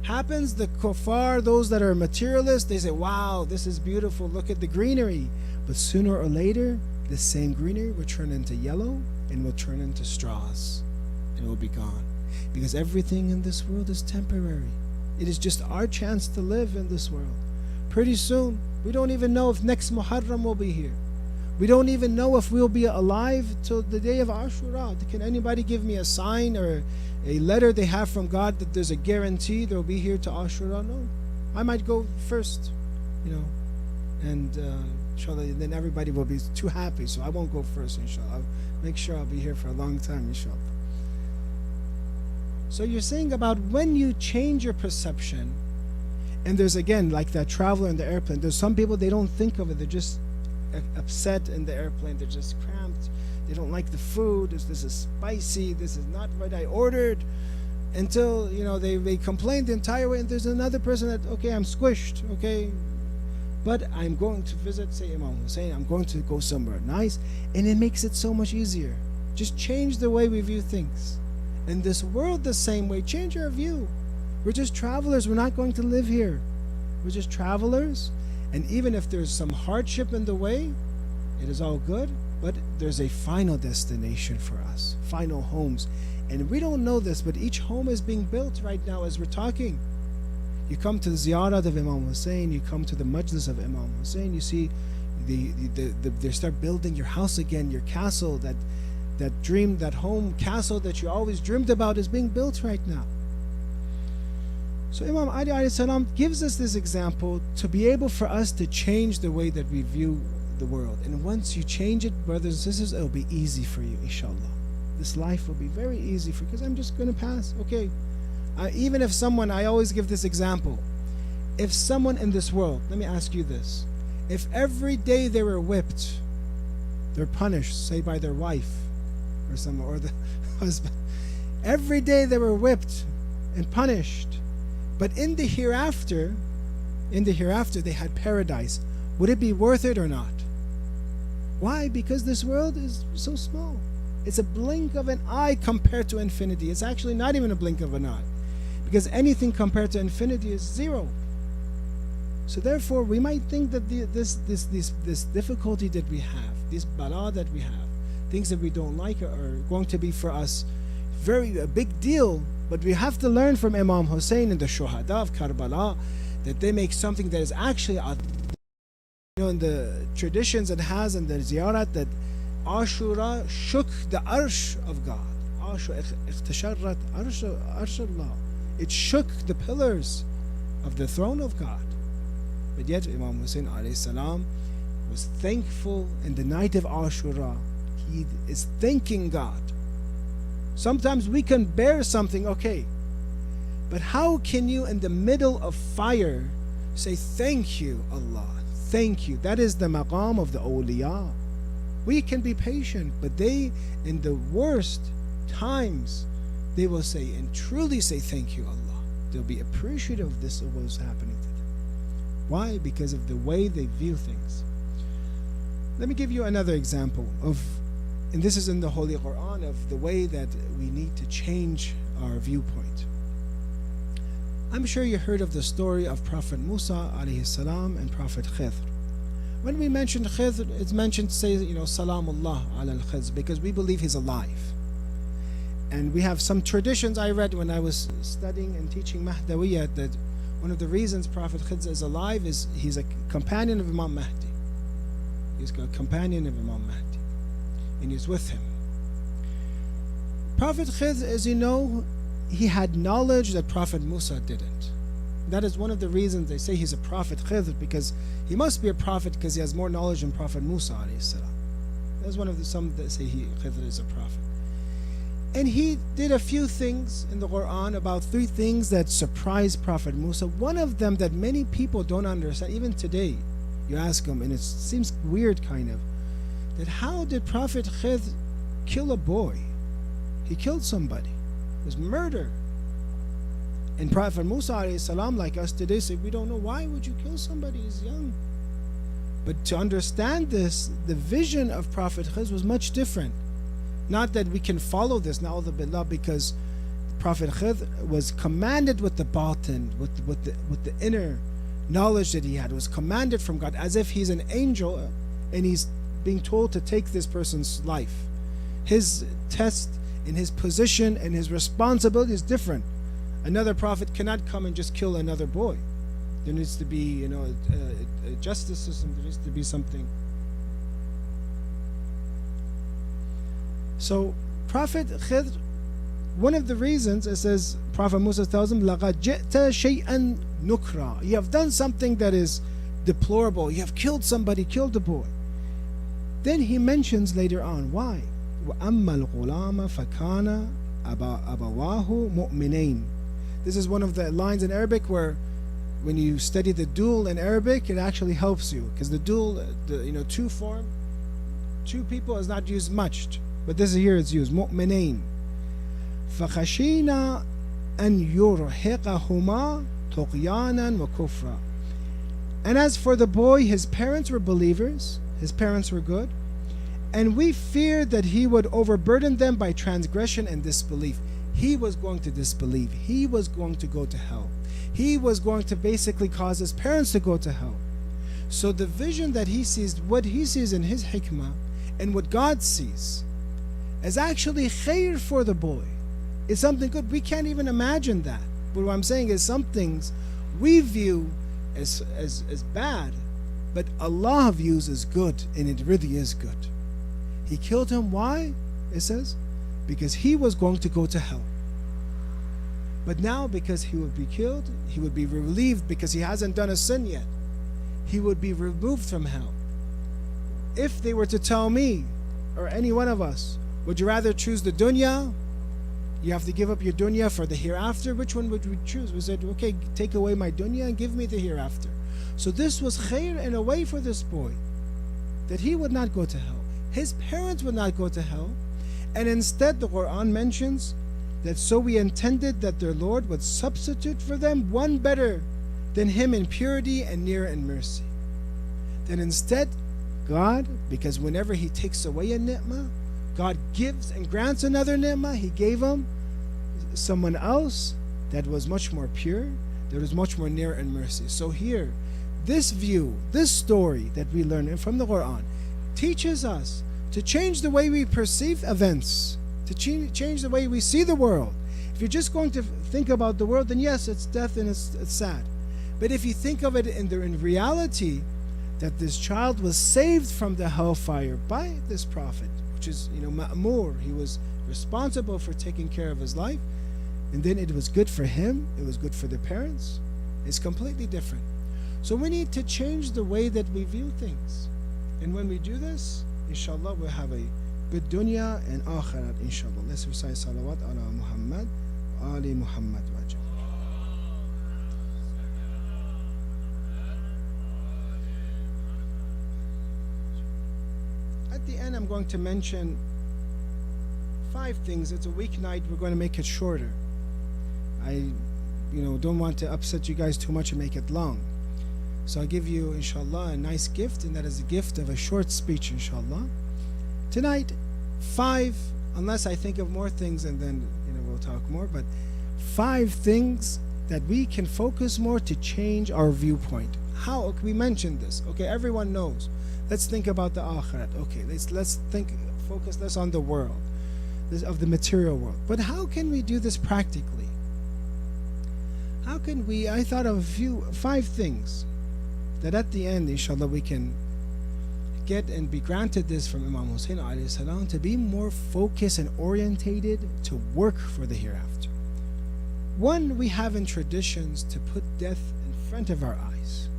happens, the kuffar, those that are materialists, they say, wow, this is beautiful, look at the greenery. But sooner or later, this same greenery will turn into yellow and will turn into straws and it will be gone. Because everything in this world is temporary. It is just our chance to live in this world. Pretty soon, we don't even know if next Muharram will be here. We don't even know if we'll be alive till the day of Ashura. Can anybody give me a sign or a letter they have from God that there's a guarantee they'll be here to Ashura? No. I might go first, and inshallah, then everybody will be too happy, so I won't go first, inshallah. I'll make sure I'll be here for a long time, inshallah. So you're saying about when you change your perception, and there's again, like that traveler in the airplane, there's some people, they don't think of it, they're just upset in the airplane, they're just cramped, they don't like the food, this is spicy, this is not what I ordered, until they complain the entire way, and there's another person that, okay, I'm squished, okay, but I'm going to visit, say, Imam Hussain, I'm going to go somewhere nice, and it makes it so much easier. Just change the way we view things. In this world the same way, change our view. We're just travelers, we're not going to live here. We're just travelers, and even if there's some hardship in the way, it is all good, but there's a final destination for us, final homes. And we don't know this, but each home is being built right now as we're talking. You come to the ziyarat of Imam Hussain, you come to the majlis of Imam Hussain, you see they start building your house again, your castle, that dream, that home castle that you always dreamed about is being built right now. So Imam Ali alayhi salam gives us this example to be able for us to change the way that we view the world. And once you change it, brothers and sisters, it'll be easy for you, inshallah. This life will be very easy for you, because I'm just going to pass, okay. Even if someone, I always give this example, if someone in this world, let me ask you this, if every day they were whipped, they're punished, say by their wife or someone, or the husband, every day they were whipped and punished, but in the hereafter they had paradise, would it be worth it or not? Why? Because this world is so small. It's a blink of an eye compared to infinity. It's actually not even a blink of an eye, because anything compared to infinity is zero. So therefore, we might think that this difficulty that we have, this bala that we have, things that we don't like are going to be for us a big deal. But we have to learn from Imam Hussain and the Shuhada of Karbala that they make something that is actually, in the traditions it has and the ziyarat, that Ashura shook the arsh of God. It shook the pillars of the throne of God. But yet Imam Hussain alayhi salam was thankful in the night of Ashura. He is thanking God. Sometimes we can bear something, okay, but how can you in the middle of fire say, thank you, Allah, thank you? That is the maqam of the awliya. We can be patient, but they, in the worst times, they will say and truly say, thank you, Allah. They'll be appreciative of this, of what's happening to them. Why? Because of the way they view things. Let me give you another example of, and this is in the Holy Quran, of the way that we need to change our viewpoint. I'm sure you heard of the story of Prophet Musa alayhi salam and Prophet Khidr. When we mention Khidr, it's mentioned to say, Salamullah ala al-Khidr, because we believe he's alive. And we have some traditions I read when I was studying and teaching Mahdawiyyat, that one of the reasons Prophet Khidr is alive is he's a companion of Imam Mahdi. He's a companion of Imam Mahdi, and he's with him. Prophet Khidr, as you know, he had knowledge that Prophet Musa didn't. That is one of the reasons they say he's a prophet, Khidr, because he must be a prophet because he has more knowledge than Prophet Musa alayhi salam. That's one of some that say Khidr is a prophet. And he did a few things in the Quran, about 3 things that surprised Prophet Musa. One of them that many people don't understand, even today. You ask them, and it seems weird kind of, that how did Prophet Khidr kill a boy? He killed somebody. It was murder. And Prophet Musa alayhi salam, like us today, say, we don't know, why would you kill somebody? He's young. But to understand this, the vision of Prophet Khidr was much different. Not that we can follow this, na'udhu billah, because Prophet Khidr was commanded with the batin, with the inner knowledge that he had. It was commanded from God, as if he's an angel and he's being told to take this person's life. His test in his position and his responsibility is different. Another prophet cannot come and just kill another boy. There needs to be, a justice system. There needs to be something. So Prophet Khidr, one of the reasons, it says, Prophet Musa tells him, لَقَدْ جِئْتَ شَيْئًا نُكْرًا. You have done something that is deplorable. You have killed somebody, killed a boy. Then he mentions later on, why? وَأَمَّا الْغُلَامَ فَكَانَ أَبَوَاهُ مُؤْمِنَيْنِ. This is one of the lines in Arabic where when you study the dual in Arabic, it actually helps you, because the dual, two form, two people is not used much. But this here it's used, مؤمنين. فخشينا أن يرهقهما طغيانا وكفرا. And as for the boy, his parents were believers, his parents were good, and we feared that he would overburden them by transgression and disbelief. He was going to disbelieve. He was going to go to hell. He was going to basically cause his parents to go to hell. So the vision that he sees, what he sees in his hikmah, and what God sees, is actually khair for the boy. It's something good. We can't even imagine that. But what I'm saying is, some things we view as bad, but Allah views as good, and it really is good. He killed him. Why? It says, because he was going to go to hell. But now, because he would be killed, he would be relieved, because he hasn't done a sin yet. He would be removed from hell. If they were to tell me, or any one of us, would you rather choose the dunya? You have to give up your dunya for the hereafter. Which one would we choose? We said, okay, take away my dunya and give me the hereafter. So this was khair in a way for this boy, that he would not go to hell. His parents would not go to hell. And instead, the Quran mentions that so we intended that their Lord would substitute for them one better than him in purity and near in mercy. Then instead, God, because whenever he takes away a ni'mah, God gives and grants another ni'mah. He gave him someone else that was much more pure, that was much more near in mercy. So here, this view, this story that we learn from the Quran teaches us to change the way we perceive events, to change the way we see the world. If you're just going to think about the world, then yes, it's death and it's sad. But if you think of it in reality, that this child was saved from the hellfire by this prophet, which is, ma'mur, he was responsible for taking care of his life, and then it was good for him, it was good for the parents. It's completely different. So we need to change the way that we view things. And when we do this, inshallah, we'll have a good dunya and akhirat, inshallah. Let's recite salawat ala Muhammad, ali Muhammad wajah. At the end, I'm going to mention 5 things. It's a weeknight. We're going to make it shorter. I, don't want to upset you guys too much and make it long. So I'll give you, inshallah, a nice gift, and that is a gift of a short speech, inshallah. Tonight, 5, unless I think of more things, and then, we'll talk more, but 5 things that we can focus more to change our viewpoint. How? We mentioned this. Okay, everyone knows. Let's think about the akhirat. Okay, let's focus less on the world, of the material world. But how can we do this practically? How can we? I thought of 5 things that at the end, inshallah, we can get and be granted this from Imam Hussain alayhi salam, to be more focused and orientated to work for the hereafter. One, we have in traditions to put death in front of our eyes.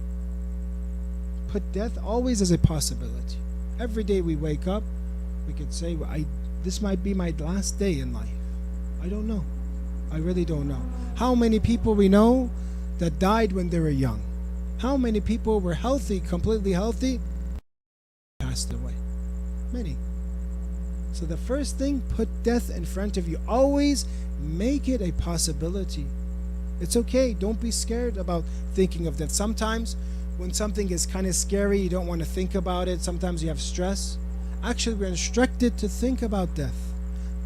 Put death always as a possibility. Every day we wake up, we could say, this might be my last day in life. I don't know. I really don't know. How many people we know that died when they were young? How many people were healthy, completely healthy, passed away? Many. So the first thing, put death in front of you. Always make it a possibility. It's okay. Don't be scared about thinking of death. Sometimes when something is kind of scary, you don't want to think about it. Sometimes you have stress. Actually, we're instructed to think about death.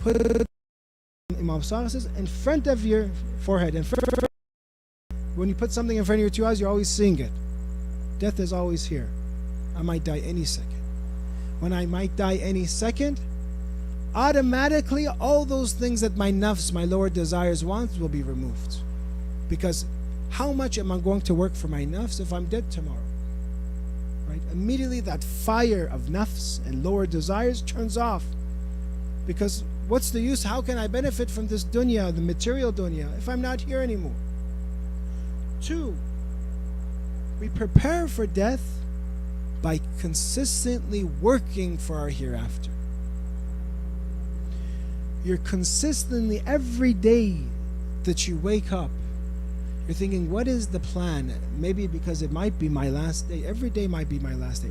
Put it, Imam says, in front of your forehead. When you put something in front of your two eyes, you're always seeing it. Death is always here. I might die any second. When I might die any second, automatically all those things that my nafs, my lower desires wants, will be removed. Because how much am I going to work for my nafs if I'm dead tomorrow? Right? Immediately that fire of nafs and lower desires turns off. Because what's the use? How can I benefit from this dunya, the material dunya, if I'm not here anymore? 2, we prepare for death by consistently working for our hereafter. You're consistently, every day that you wake up, you're thinking, what is the plan? Maybe because it might be my last day. Every day might be my last day.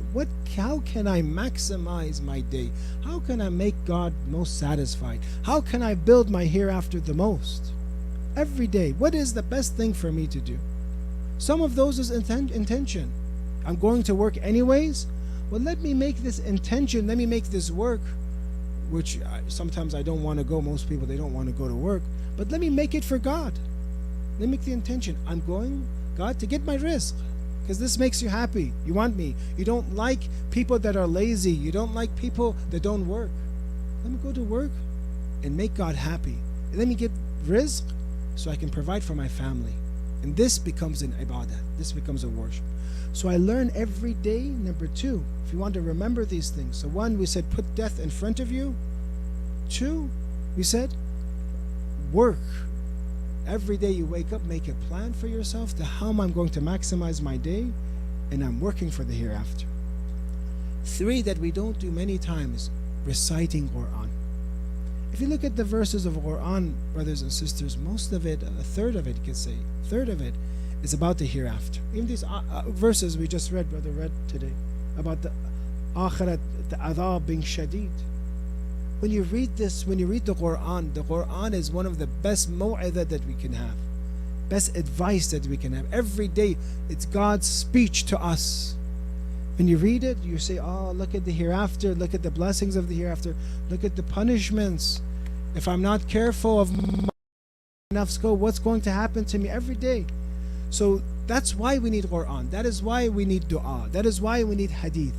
How can I maximize my day? How can I make God most satisfied? How can I build my hereafter the most? Every day, what is the best thing for me to do? Some of those is intention. I'm going to work anyways. Well, let me make this intention. Let me make this work, which sometimes I don't want to go. Most people, they don't want to go to work. But let me make it for God. Let me make the intention. I'm going, God, to get my rizq. Because this makes you happy. You want me. You don't like people that are lazy. You don't like people that don't work. Let me go to work and make God happy. And let me get rizq so I can provide for my family. And this becomes an ibadah. This becomes a worship. So I learn every day. Number 2, if you want to remember these things. So 1, we said put death in front of you. 2, we said work. Every day you wake up, make a plan for yourself to how I'm going to maximize my day, and I'm working for the hereafter. 3, that we don't do many times, reciting Quran. If you look at the verses of Quran, brothers and sisters, most of it, a third of it, you could say, a third of it is about the hereafter. Even these verses we just read, brother read today, about the akhirat, the adhab being shadid. When you read this, when you read the Quran is one of the best mu'idha that we can have, best advice that we can have. Every day, it's God's speech to us. When you read it, you say, oh, look at the hereafter, look at the blessings of the hereafter, look at the punishments. If I'm not careful of my nafs, what's going to happen to me every day? So that's why we need Quran. That is why we need dua. That is why we need hadith.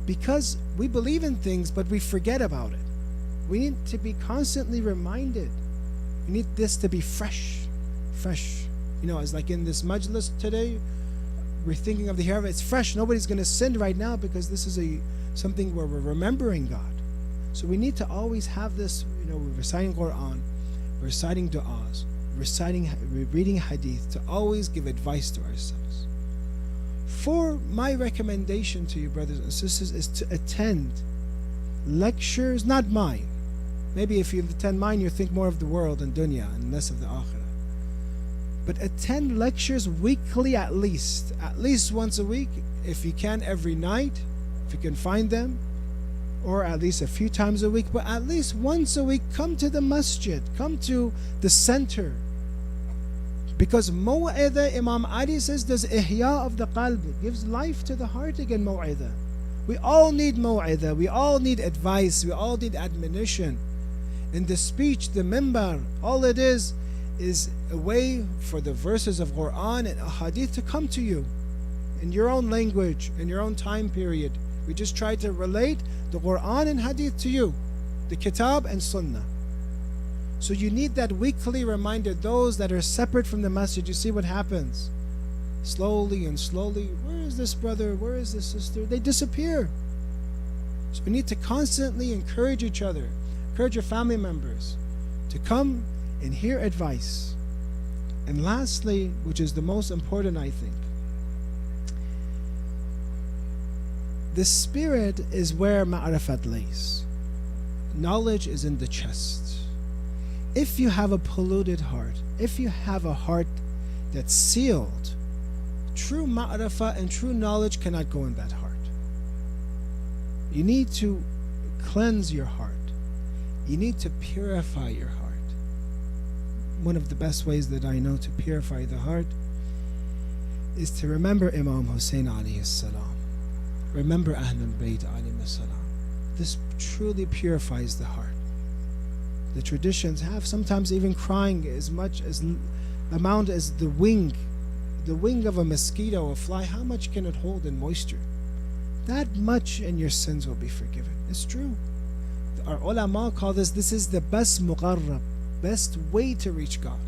Because we believe in things, but we forget about it. We need to be constantly reminded. We need this to be fresh. You know, it's like in this majlis today, we're thinking of the hereafter. It's fresh. Nobody's going to sin right now because this is something where we're remembering God. So we need to always have this, you know, we're reciting Quran, we're reciting du'as, we're reading hadith, to always give advice to ourselves. 4, my recommendation to you, brothers and sisters, is to attend lectures, not mine. Maybe if you attend mine, you think more of the world and dunya and less of the akhirah. But attend lectures weekly at least once a week. If you can, every night, if you can find them, or at least a few times a week. But at least once a week, come to the masjid, come to the center. Because mu'idha, Imam Ali says, does ihya of the qalb. It gives life to the heart again, mu'idha. We all need mu'idha, we all need advice, we all need admonition. In the speech, the minbar, all it is a way for the verses of Quran and hadith to come to you in your own language, in your own time period. We just try to relate the Quran and hadith to you, the kitab and sunnah. So you need that weekly reminder. Those that are separate from the masjid, you see what happens. Slowly and slowly, where is this brother, where is this sister? They disappear. So we need to constantly encourage each other, encourage your family members to come and hear advice. And lastly, which is the most important, I think, the spirit is where ma'rifat lays. Knowledge is in the chest. if you have a polluted heart, if you have a heart that's sealed, true ma'rifah and true knowledge cannot go in that heart. You need to cleanse your heart. You need to purify your heart. One of the best ways that I know to purify the heart is to remember Imam Hussain alayhi salam. Remember Ahlul Bayt alayhi salam. This truly purifies the heart. The traditions have sometimes even crying as much as amount as the wing of a mosquito or a fly. How much can it hold in moisture? That much and your sins will be forgiven. It's true. Our ulama call this is the best muqarrab, best way to reach God,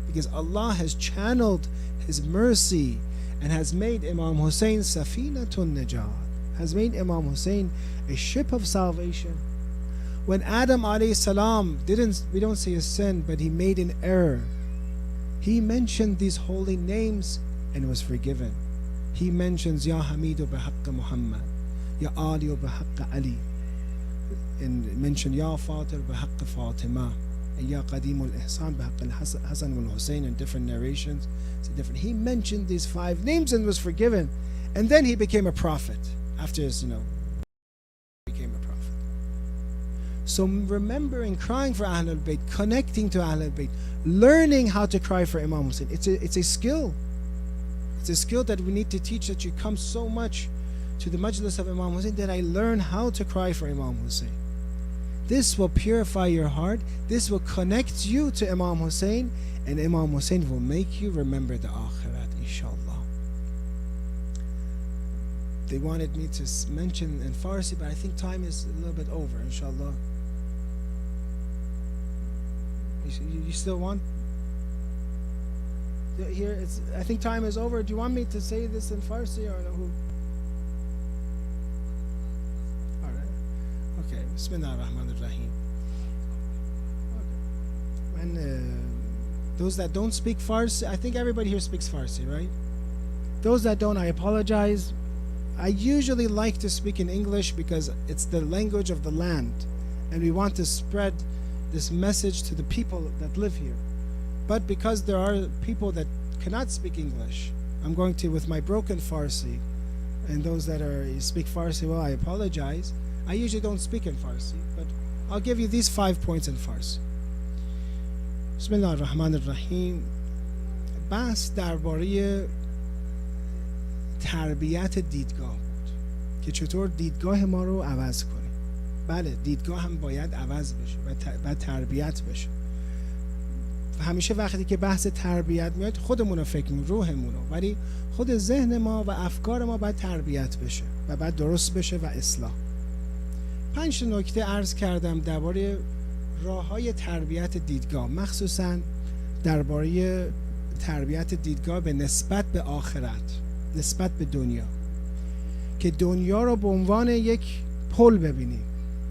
because Allah has channeled His mercy and has made Imam Hussain safinatun najat, has made Imam Hussain a ship of salvation. When Adam alayhi salam we don't say a sin, but he made an error, he mentioned these holy names and was forgiven. He mentions Ya Hamidu bihaqq Muhammad, Ya Ali bihaqq Ali, and mentioned Ya Fatir bihaqq Fatima, and Ya Qadim al-Ihsan bihaqq al-Hasan wal-Hussein in different narrations. It's different. He mentioned these 5 names and was forgiven, and then he became a prophet after his, became a prophet. So remembering, crying for Ahlul Bayt, connecting to Ahlul Bayt, learning how to cry for Imam Hussain. It's a skill. It's a skill that we need to teach, that you come so much to the majlis of Imam Hussain that I learn how to cry for Imam Hussain. This will purify your heart. This will connect you to Imam Hussain, and Imam Hussain will make you remember the Akhirat, inshallah. They wanted me to mention in Farsi, but I think time is a little bit over, inshallah. You still want? Here, I think time is over. Do you want me to say this in Farsi or no? All right. Okay. Bismillah ar-Rahman ar-Rahim. Okay. And those that don't speak Farsi, I think everybody here speaks Farsi, right? Those that don't, I apologize. I usually like to speak in English because it's the language of the land, and we want to spread this message to the people that live here. But because there are people that cannot speak English, I'm going to, with my broken Farsi, and those that speak Farsi, well, I apologize. I usually don't speak in Farsi, but I'll give you these 5 points in Farsi. Bismillah ar-Rahman ar-Rahim. بحث درباره تربیت دیدگاه بود که چطور دیدگاه ما رو عوض کنیم. بله، دیدگاه هم باید عوض بشه و تربیت بشه. همیشه وقتی که بحث تربیت میاد خودمون رو فکر می‌کنیم، روحمون رو، ولی خود ذهن ما و افکار ما باید تربیت بشه و باید درست بشه و اصلاح. 5 نکته عرض کردم درباره راه‌های تربیت دیدگاه، مخصوصاً درباره تربیت دیدگاه به نسبت به آخرت، نسبت به دنیا، که دنیا رو به عنوان یک پل ببینیم،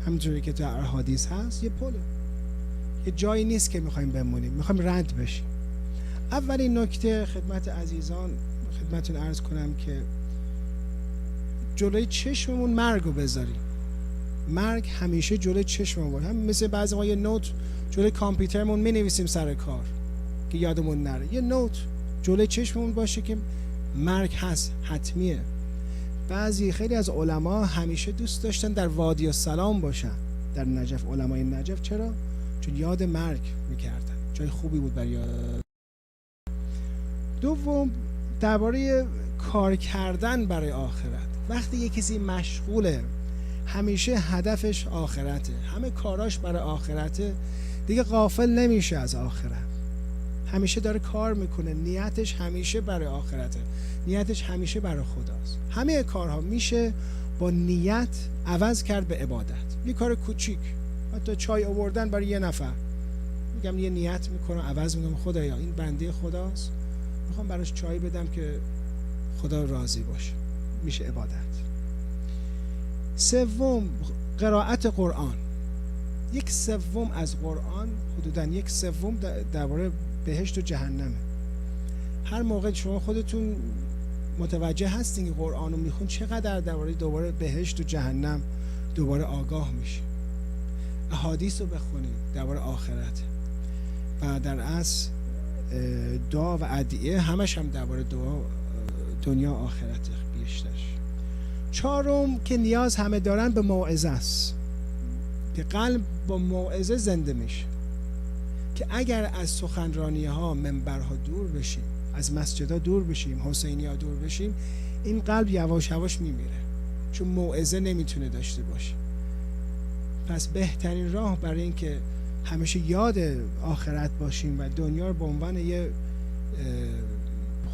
همونجوری که در احادیث هست، یه پله، یه جایی نیست که میخوایم بمونیم، میخوایم رد بشیم. اولین نکته خدمت عزیزان خدمتتون عرض کنم که جلوی چشممون مرگ رو بذاریم. مرگ همیشه جلوی چشممون باشه. هم مثل بعضی ما یه نوت جلوی کامپیوترمون مینویسیم سر کار که یادمون نره، یه نوت جلوی چشممون باشه که مرگ هست، حتمیه. خیلی از علما همیشه دوست داشتن در وادی السلام باشن، در نجف. علمای نجف چرا؟ چون یاد مرگ میکردن، جای خوبی بود برای یاد. دوم، درباره کار کردن برای آخرت. وقتی یه کسی مشغوله، همیشه هدفش آخرته، همه کاراش برای آخرته، دیگه غافل نمیشه از آخرت. همیشه داره کار میکنه، نیتش همیشه برای آخرته، نیتش همیشه برای خداست. همه کارها میشه با نیت عوض کرد به عبادت. یه کار کوچیک، حتی چای آوردن برای یه نفر، میگم یه نیت میکنم، عوض میکنم، خدایا این بنده خداست، میخوام براش چای بدم که خدا راضی باشه، میشه عبادت. سوم، قرائت قرآن. 1/3 از قرآن، حدوداً 1/3 درباره بهشت و جهنمه. هر موقع شما خودتون متوجه هستین که قرآن رو میخون، چقدر درباره دوباره بهشت و جهنم دوباره آگاه میشه. احادیث رو بخونید درباره آخرت. و در اصل دعا و ادعیه همش هم درباره دنیا آخرت بیشترش. چهارم که نیاز همه دارن به موعظه است، که قلب با موعظه زنده میشه، که اگر از سخنرانی ها منبرها دور بشیم، از مسجدها دور بشیم، حسینی ها دور بشیم، این قلب یواش یواش میمیره، چون موعظه نمیتونه داشته باشه. پس بهترین راه برای این که همیشه یاد آخرت باشیم و دنیا رو به عنوان یه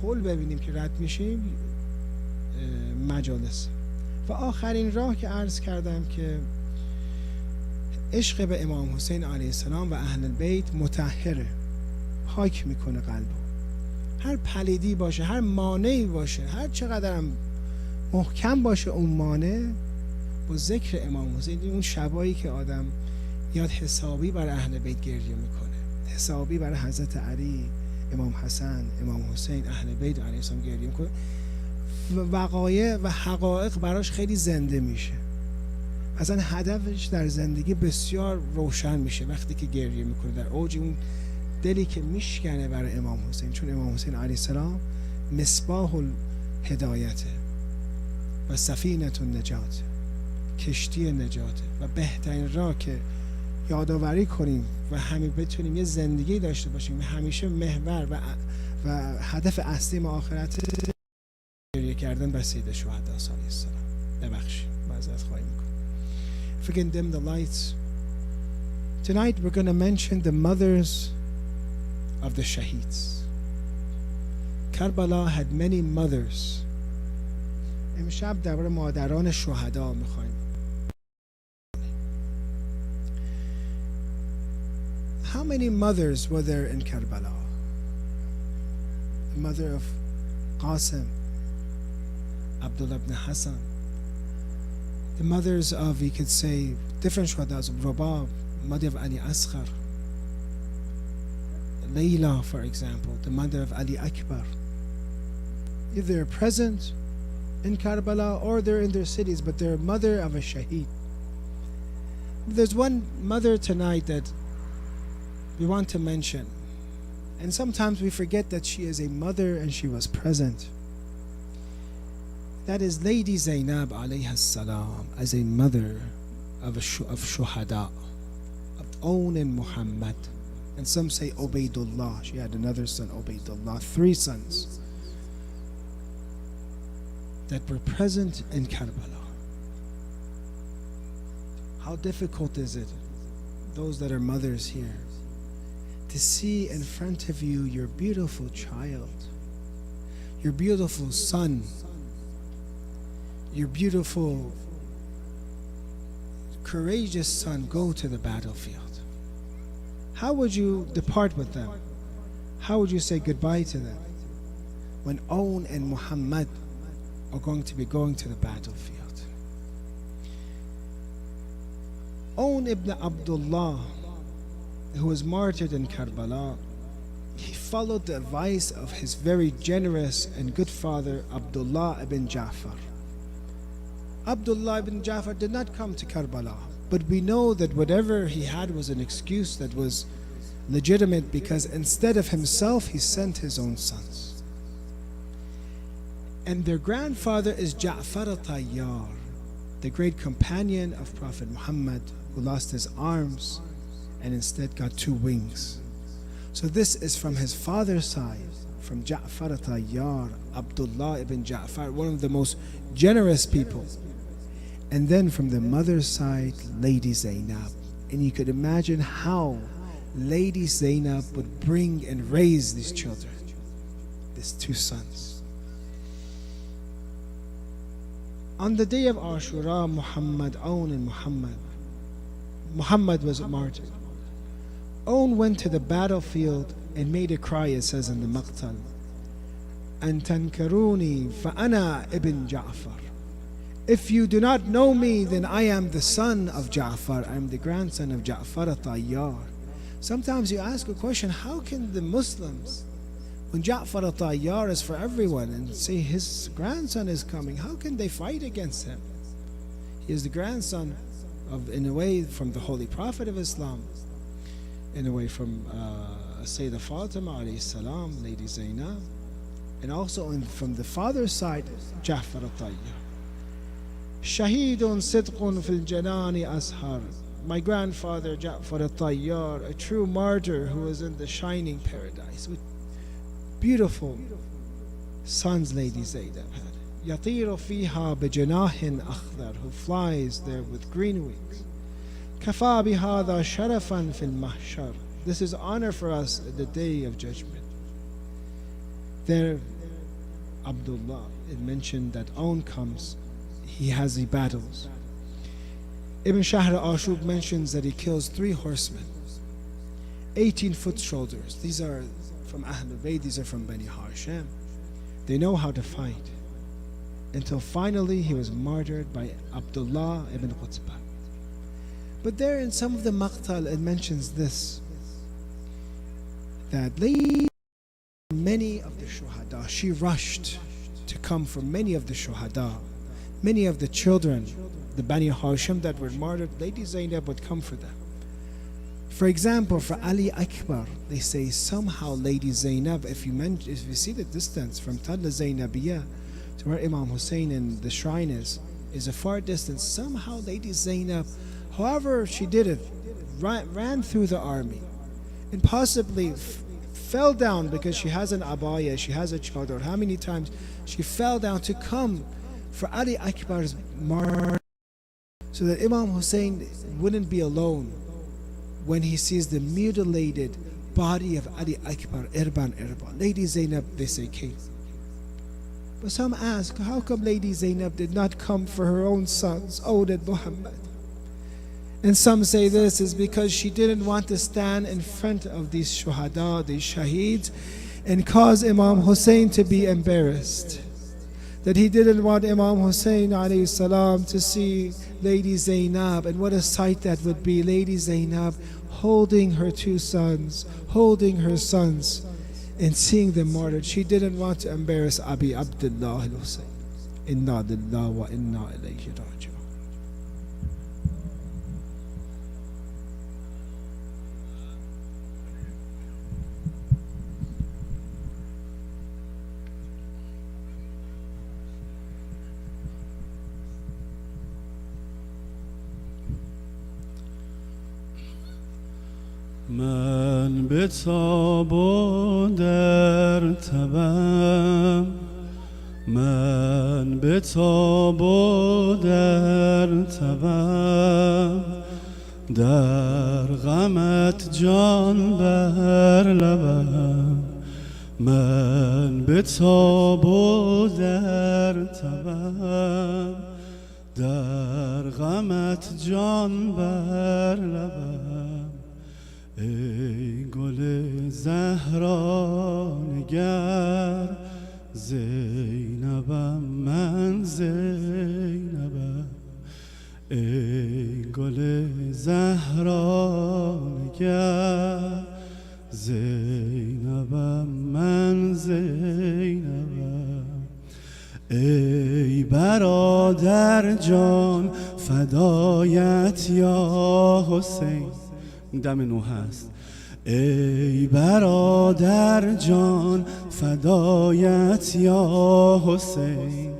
پل ببینیم که رد میشیم، مجالس. و آخرین راه که عرض کردم که عشق به امام حسین علیه السلام و اهل بیت مطهره، پاک میکنه قلبو. هر پلیدی باشه، هر مانعی باشه، هر چقدر هم محکم باشه اون مانع، با ذکر امام حسین، اون شبایی که آدم یاد حسابی برای اهل بیت گریه میکنه، حسابی برای حضرت علی، امام حسن، امام حسین، اهل بیت علیه السلام گریه میکنه، وقایع و حقایق براش خیلی زنده میشه. اصلا هدفش در زندگی بسیار روشن میشه وقتی که گریه میکنه، در اوج اون دلی که میشکنه برای امام حسین، چون امام حسین علیه السلام مصباح الهدایته و سفینه النجات، کشتی نجاته. و بهترین راه که یادآوری کنیم و همین بتونیم یه زندگی داشته باشیم و همیشه محور و هدف اصلی ما آخرت، گریه کردن بر سید شهدا علیه السلام. ببخشید، معذرت خواهی میکنم. If we can dim the lights. Tonight we're going to mention the mothers of the shaheeds. Karbala had many mothers. امشب درباره مادران شهدا میخوایم. How many mothers were there in Karbala? The mother of Qasim, Abdullah ibn Hassan, the mothers of, you could say, different shuhadas, Rabab, mother of Ali Asghar, Layla, for example, the mother of Ali Akbar. If they're present in Karbala or they're in their cities, but they're mother of a shaheed. There's one mother tonight that we want to mention, and sometimes we forget that she is a mother and she was present. That is Lady Zainab alayha salam, as a mother of shuhada, of Own and Muhammad, and some say Ubaydullah. She had another son, Ubaydullah, 3 sons that were present in Karbala. How difficult is it, those that are mothers here, to see in front of you your beautiful child, your beautiful son, your beautiful, courageous son go to the battlefield. How would you depart with them? How would you say goodbye to them when Own and Muhammad are going to be going to the battlefield? Own ibn Abdullah, who was martyred in Karbala, he followed the advice of his very generous and good father Abdullah ibn Ja'far. Abdullah ibn Ja'far did not come to Karbala, but we know that whatever he had was an excuse that was legitimate, because instead of himself he sent his own sons. And their grandfather is Ja'far al-Tayyar, the great companion of Prophet Muhammad, who lost his arms and instead got 2 wings. So this is from his father's side, from Ja'far al-Tayyar, Abdullah ibn Ja'far, one of the most generous people. And then from the mother's side, Lady Zainab. And you could imagine how Lady Zainab would bring and raise these children, these 2 sons. On the day of Ashura, Muhammad, Own and Muhammad was martyred. Own went to the battlefield and made a cry, it says in the Maqtal, "An tankaruni fa ana ibn Ja'far." If you do not know me, then I am the son of Ja'far. I am the grandson of Ja'far al-Tayyar. Sometimes you ask a question, how can the Muslims, when Ja'far al-Tayyar is for everyone, and say his grandson is coming, how can they fight against him? He is the grandson of, in a way, from the Holy Prophet of Islam. in a way from Sayyidah Fatima alayhi salam, Lady Zainab, and also from the father's side, Ja'far al-Tayyar. Shahidun sidqun fil janani ashar. My grandfather Ja'far al-Tayyar, a true martyr who was in the shining paradise with beautiful sons Lady Zainab had. Yatiru fiha bijanahin akhdar, who flies there with green wings. Kafa bihada sharafan fil mahshar. This is honor for us at the day of judgment. There, Abdullah, it mentioned that Aun comes, he has the battles. Ibn Shahr Ashub mentions that he kills 3 horsemen, 18 foot shoulders. These are from Ahlul Bayt, these are from Bani Hashim. They know how to fight. Until finally he was martyred by Abdullah ibn Qutbah. But there in some of the maqtal it mentions this, that many of the shuhada, she rushed to come for many of the shuhada, many of the children, the Bani Hashim that were martyred, Lady Zainab would come for them. For example, for Ali Akbar, they say somehow Lady Zainab, if you see the distance from Talla Zainabiyah to where Imam Hussain and the shrine is a far distance, somehow Lady Zainab, however she did it, ran through the army and possibly fell down because she has an abaya, she has a chadar. How many times she fell down to come for Ali Akbar's martyr, so that Imam Hussain wouldn't be alone when he sees the mutilated body of Ali Akbar, Irban. Lady Zainab, they say, came. But some ask, how come Lady Zainab did not come for her own sons, Oud and Muhammad? And some say this is because she didn't want to stand in front of these shuhada, these shaheeds, and cause Imam Hussain to be embarrassed. That he didn't want Imam Hussain alayhi salam to see Lady Zainab, and what a sight that would be, Lady Zainab holding her 2 sons, holding her sons, and seeing them martyred. She didn't want to embarrass Abi Abdullah al-Hussain. Inna lillahi wa inna ilayhi raji'un. من به تاب و در تبم، من به تاب و در تبم، در غمت جان بر لبم. من به تاب و در تبم، در غمت جان بر لبم. ای گل زهرا نگر، زینبم من زینبم. ای گل زهرا نگر، زینبم من زینبم. ای برادر جان فدایت یا حسین. دم نو هست. ای برادر جان فدایت یا حسین.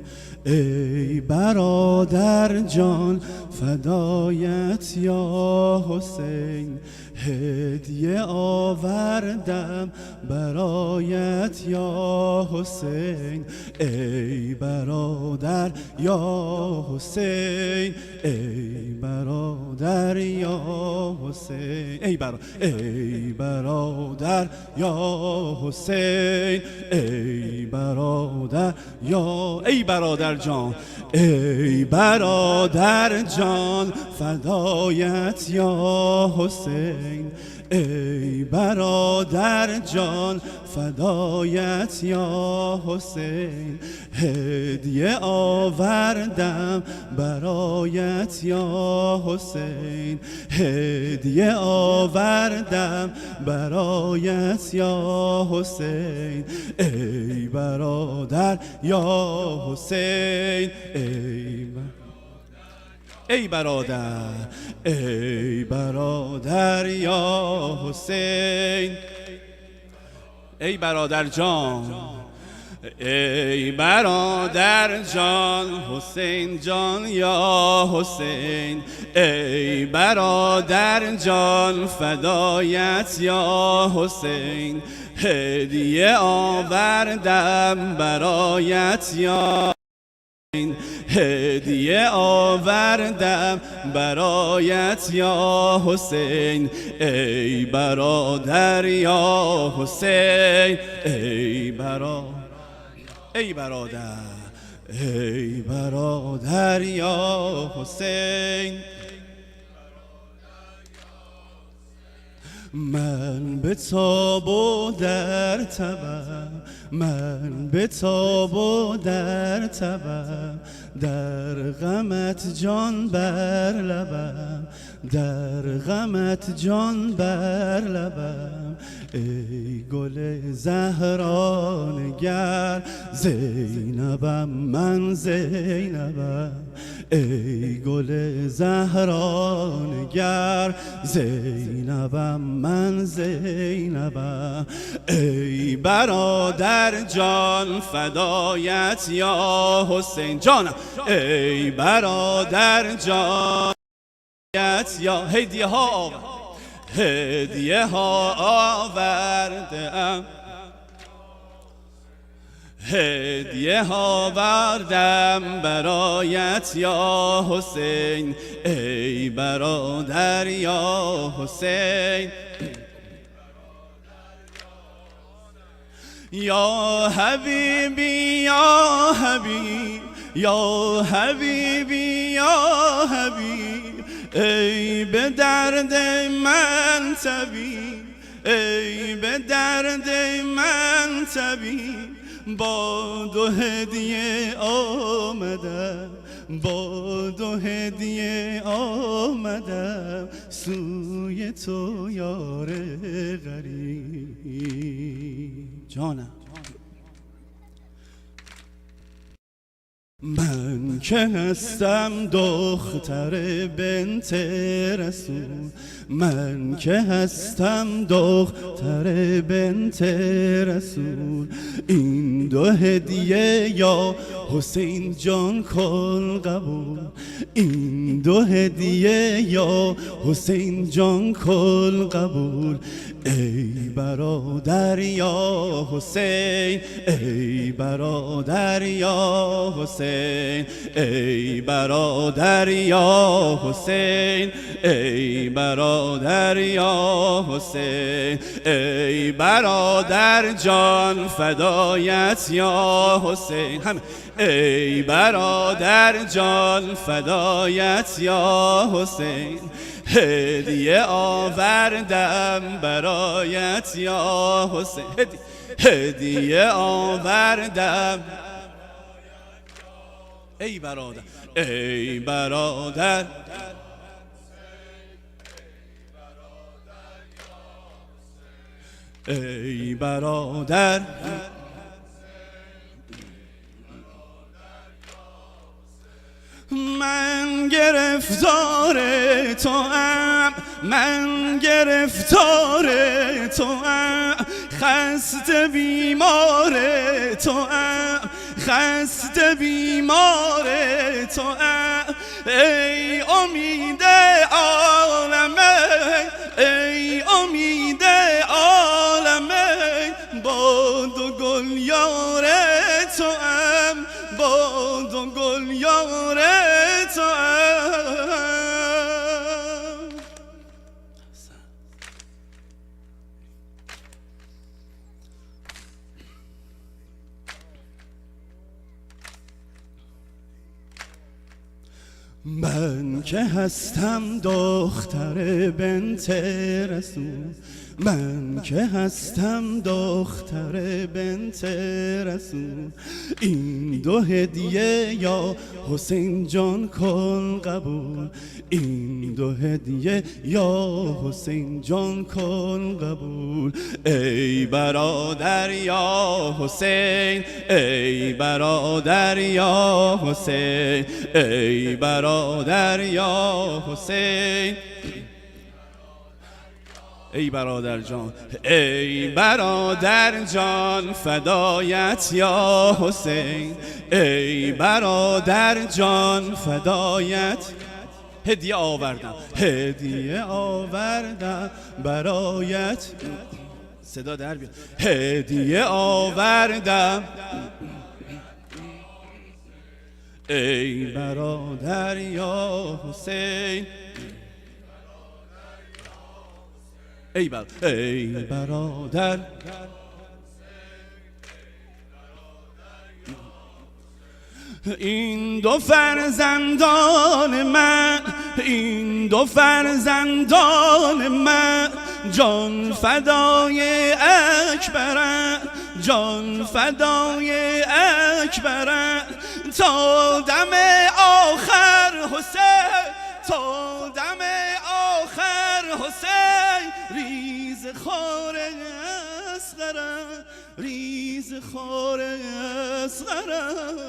ای برادر جان فدایت یا حسین. هدیه آوردم برایت یا حسین. ای برادر یا حسین. ای برادر یا حسین. ای برادر یا حسین. ای برادر یا ای برادر جان. ای برادر جان فدایت یا حسین. ای برادر جان فدایت یا حسین. هدیه آوردم برایت یا حسین. هدیه آوردم برایت یا حسین. ای برادر یا حسین. ای ای برادر ای برادر یا حسین، ای برادر جان، ای برادر جان، حسین جان یا حسین، ای برادر جان فدایت یا حسین، هدیه آوردم برایت یا حسین، هدیه آوردم برایت یا حسین، ای برادر یا حسین، ای برادر، ای برادر، ای برادر یا حسین. من به تاب و در تبم، من به تاب و در تبم، در غمت جان بر لبم، در غمت جان بر لبم، ای گل زهرانگر زینبم، من زینبم، ای گل زهرانگر زینبم، من زینبم، ای برادر جان فدایت یا حسین جانم، ای برادر جان یا هدیه ها آورد، هدیه ها آوردم، هدیه ها آوردم برایت یا حسین، ای برادر یا حسین، یا حبیبی یا حبیب، یا حبیبی یا حبیب، ای به درد من طبیب، ای به درد من طبیب، با دو هدیه آمدم، با دو هدیه آمدم سوی تو یار غریب جانم. من که هستم دختر بنت رسول، من که هستم دختر بنت رسول، این دو هدیه یا حسین جان کن قبول، این دو هدیه یا حسین جان کن قبول، ای برادر یا حسین، ای برادر یا حسین، ای برادر یا حسین، ای برادر یا حسین، ای برادر جان فدایت یا حسین، همه ای برادر جان فدایت یا حسین، هدیه آوردم برایت یا حسین، هدیه آوردم، ای برادر، ای برادر، ای برادر، من گرفتار تو ام، من گرفتار تو ام، خسته بیمار تو ام، خسته بیمار تو ام، ای امید عالمه، ای امید عالمه، با دو گل یار تو ام، با دو گل یار تو ام. من که هستم دختر بنت رسول، من که هستم دختر بنت رسول، این دو هدیه یا حسین جان کن قبول، این دو هدیه یا حسین جان کن قبول، ای برادر یا حسین، ای برادر یا حسین، ای برادر برادر یا حسین، ای برادر جان، ای برادر جان فدایت یا حسین، ای برادر جان فدایت. هدیه آوردم، هدیه آوردم برایت، صدا در بیاد، هدیه آوردم ای برادر یا حسین، ای برادر. این دو فرزندان من، این دو فرزندان من، جان فدای اکبرن، جان فدای اکبرن، تا دم آخر حسین، تا دم آخر حسین، ریز خار اصغرن، ریز خار اصغرن.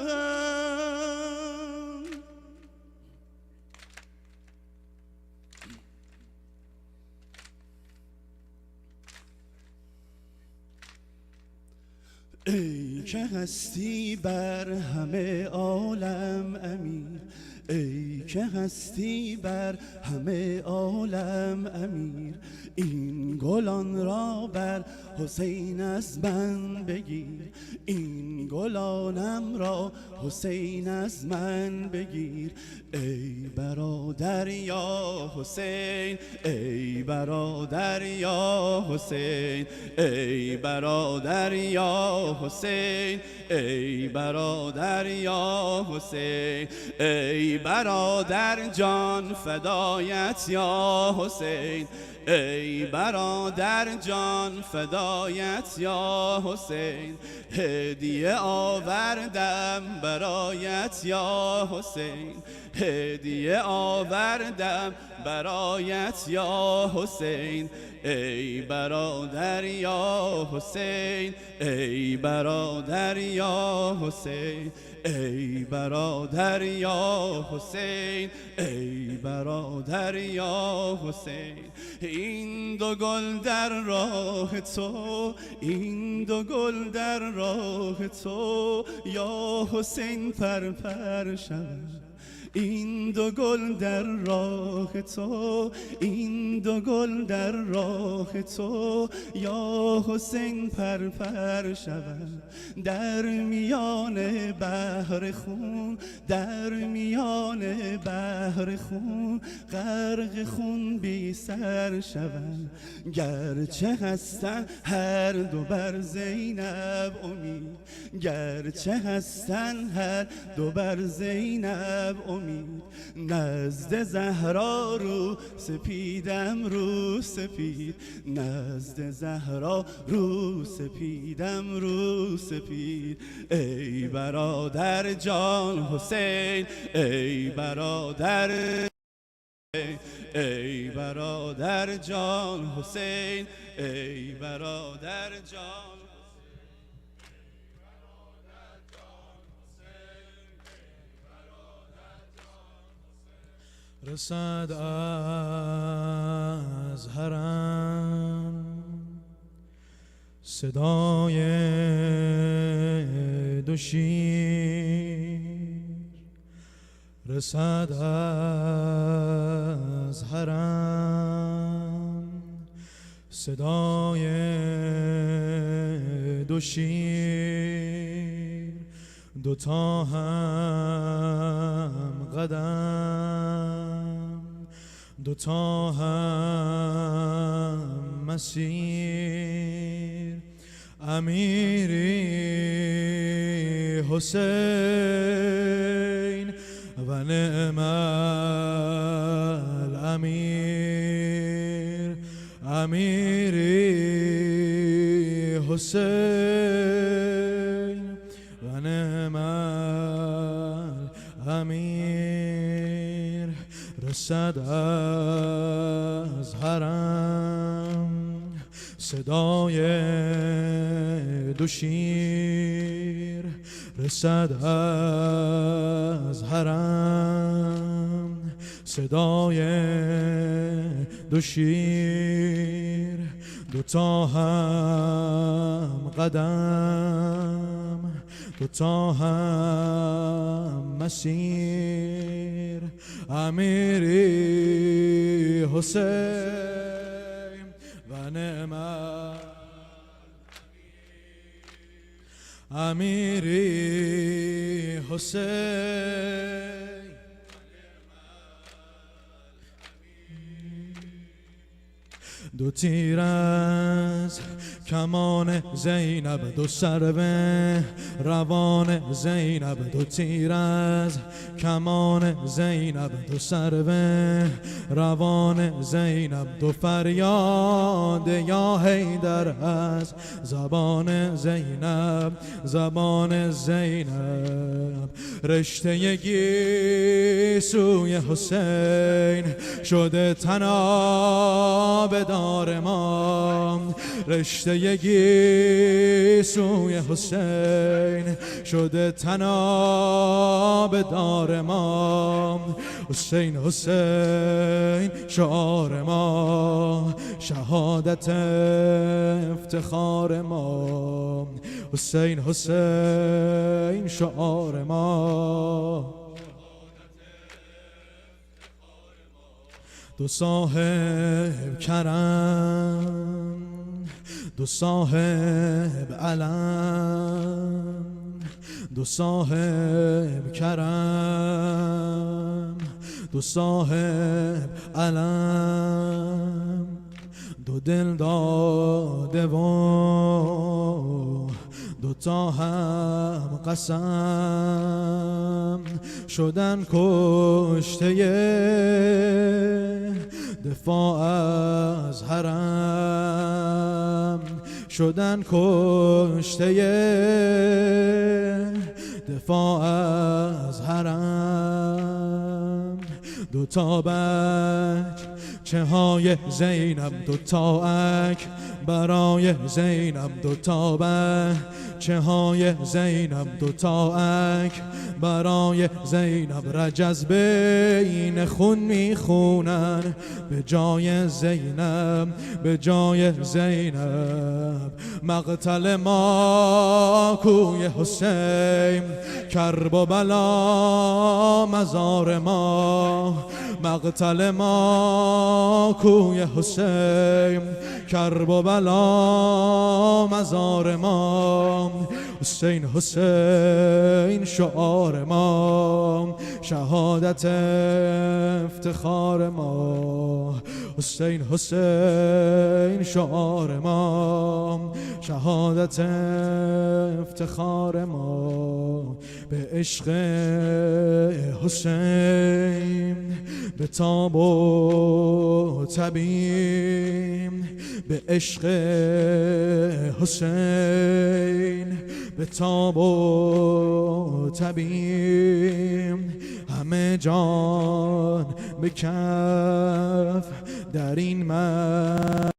ای که هستی بر همه عالم امیر، ای که هستی بر همه عالم امیر، این گلان را بر حسین از من بگیر، این گلانم را حسین از من بگیر. ای برادر یا حسین، ای برادر یا حسین، ای برادر یا حسین، ای برادر یا حسین، ای برادر جان فدایت یا حسین، ای برادر جان فدایت یا حسین، هدیه آوردم برایت یا حسین، هدیه آوردم برایت یا حسین، ای برادر یا حسین، ای برادر یا حسین، ای برادر یا حسین، ای برادر یا حسین. این دو گل در راه تو، این دو گل در راه تو یا حسین پرپر شود، این دو گل در راه تو، این دو گل در راه تو یا حسین پرپر شود، در میان بحر خون، در میان بحر خون غرق خون بی سر شود، گرچه هستن هر دو بر زینب امید، گرچه هستن هر دو بر زینب امید، نزد زهرا رو سپیدم رو سپید، نزد زهرا رو سپیدم رو سپید. ای برادر جان حسین، ای برادر، ای برادر جان حسین، ای برادر جان رسد از حرم صدای دو شیر، رسد از حرم صدای دو شیر، دوتا هم قدم، دوتا هم مسیر، امیری حسین و نعم الامیر، امیری حسین و نعم الامیر. رسد از حرم صدای دو شیر، رسد از حرم صدای دو شیر دوتا هم قدم دوتا هم مسیر امیری حسین و نعمت امیری حسین دو تیر از کمان زینب دو سرو روان زینب دو تیر از کمان زینب دو سرو روان زینب دو فریاد یا حیدر از زبان زینب زبان زینب رشته گیسوی حسین شده تناب دار ما رشته گیسوی حسین شده تناب دار ما حسین حسین شعار ما شهادت افتخار ما حسین حسین شعار ما دو صاحب کرم دو صاحب علم دو صاحب کرم دو صاحب علم دو دل داده و دوتا هم قسم شدن کشته دفاع از حرم شدن کشته دفاع از حرم دوتا بچه های زینب دوتا اک برای زینب دوتا بچه های زینب دوتا اک برای زینب رجز بین خون میخونن به جای زینب به جای زینب مقتل ما کوی حسین کرب و بلا مزار ما مقتل ما کوی حسین کرب و بلا مزار ما حسین حسین شعار ما شهادت افتخار ما حسین حسین شعار ما شهادت افتخار ما به عشق حسین به تاب و تبیم به عشق حسین به تاب و تبیم همه جان به کف در این مریم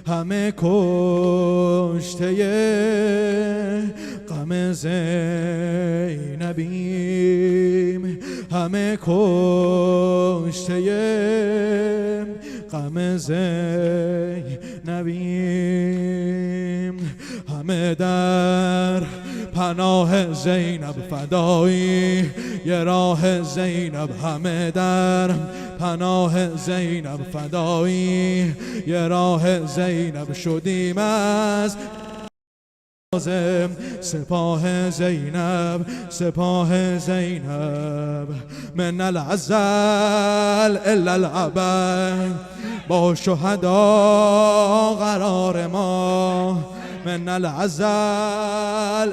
همه کشته غم زینبیم همه کشته غم زینبیم همه در پناه زینب فدایی یه راه زینب همه در پناه زینب فدایی یه راه زینب شدیم از سپاه زینب سپاه زینب من الازل الا الابد با شهدا قرار ما من الازل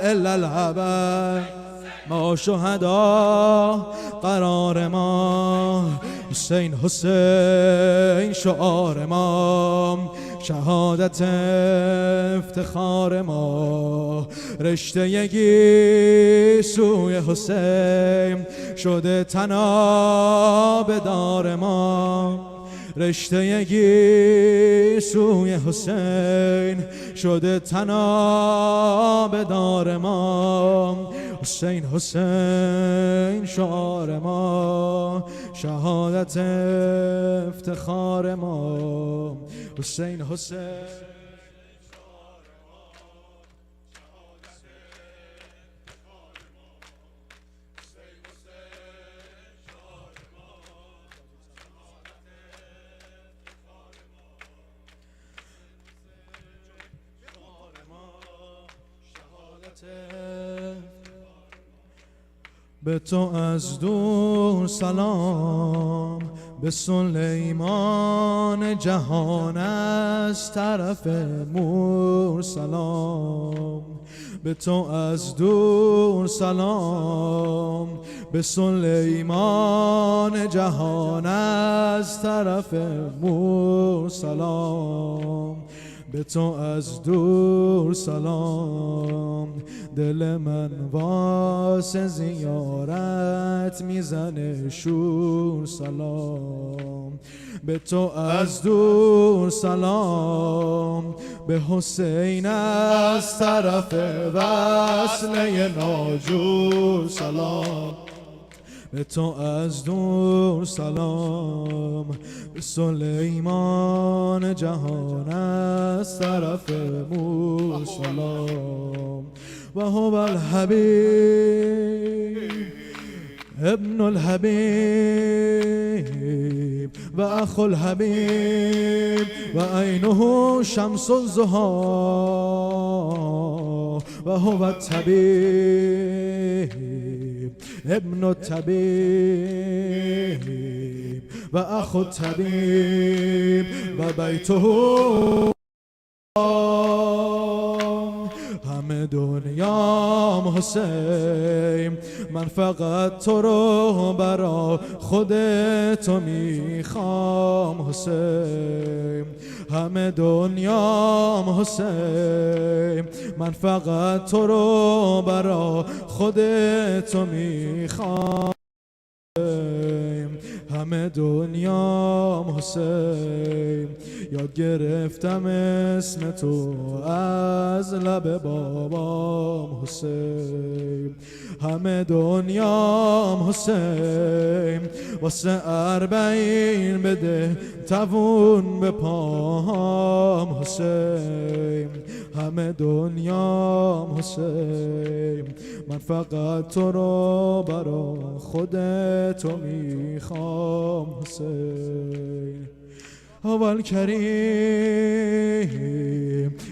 الا الابد ما شهدا قرار ما حسین حسین شعار ما شهادت افتخار ما رشته گیسوی حسین شده تناب دار ما رشته گیسوی حسین شده تناب دار ما. حسین حسین شعار ما، شهادت افتخار ما. حسین حسین به تو از دور سلام، به سلیمان جهان از طرف مور سلام. به تو از دور سلام، به سلیمان جهان از طرف مور سلام. به تو از دور سلام، دل من واسه زیارت میزنه شور سلام. به تو از دور سلام، به حسین از طرف وصله ناجور سلام. به تو از دور سلام، به سلیمان جهان از طرف مور سلام. و هو الحبیب ابن الحبیب و اخو الحبیب و عینه شمس الضحی و هو الطبیب ابن الطبیب و اخو الطبیب و بیته همه دنیام حسین. من فقط تو رو برا خودتو میخوام حسین. همه دنیام حسین، من فقط تو رو برا خودتو میخوام. همه دنیام حسین، یاد گرفتم اسم تو از لب بابام حسین. همه دنیام حسین، واسه اربعین بده توون به پاهام حسین. همه دنیام حسین، من فقط تو رو برا خودتو میخوام حسین. هو الكريم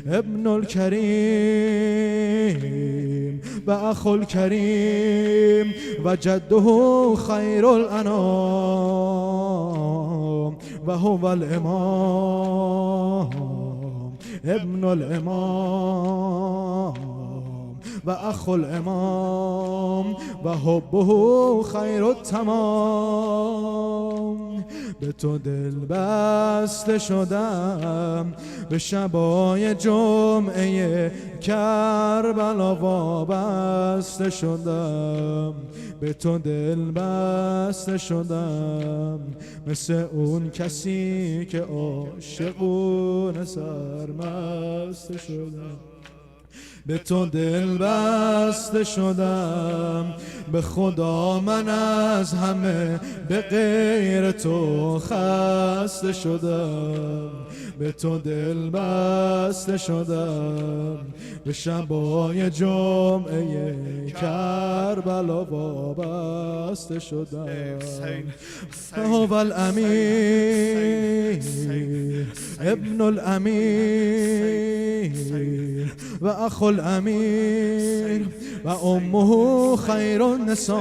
ابن الكريم و اخو الكريم و جده خير الانام و هو الامام ابن الامام و اخو الامام و حبه خیر التمام. به تو دل بسته شدم، به شبای جمعه کربلا وابسته شدم. به تو دل بسته شدم، مثل اون کسی که عاشقونه سرمست شدم. به تو دل بسته شدم، به خدا من از همه به غیر تو خسته شدم. به تو دل بسته شدم، به شبای جمعه کربلا وابسته شدم. هو الامیر ابن الامیر و اخو الامیر و امه خیر النساء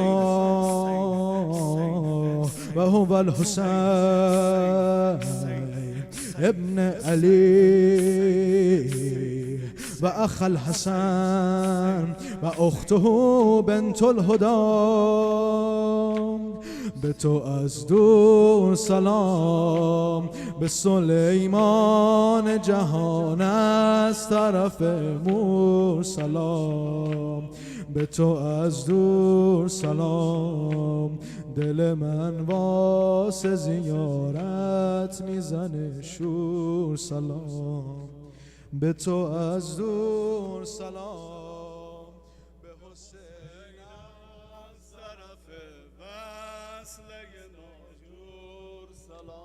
و هو الحسین ابن علی و اخ الحسن و اخته بنت الهدى. به تو از دور سلام، به سلیمان جهان از طرف مور سلام. به تو از دور سلام. دل من واسه زیارت میزنه شور سلام. به تو از دور سلام. به حسین از طرف وصله ناجور سلام.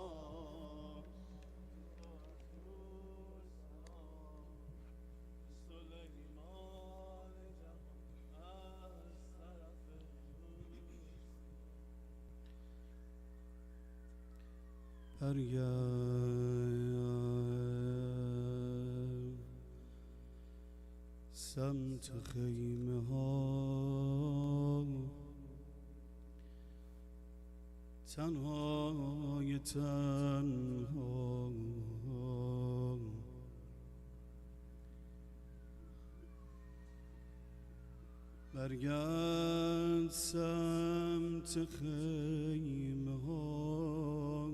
سمت خیمه ها تنهای تنها، برگرد سمت خیمه ها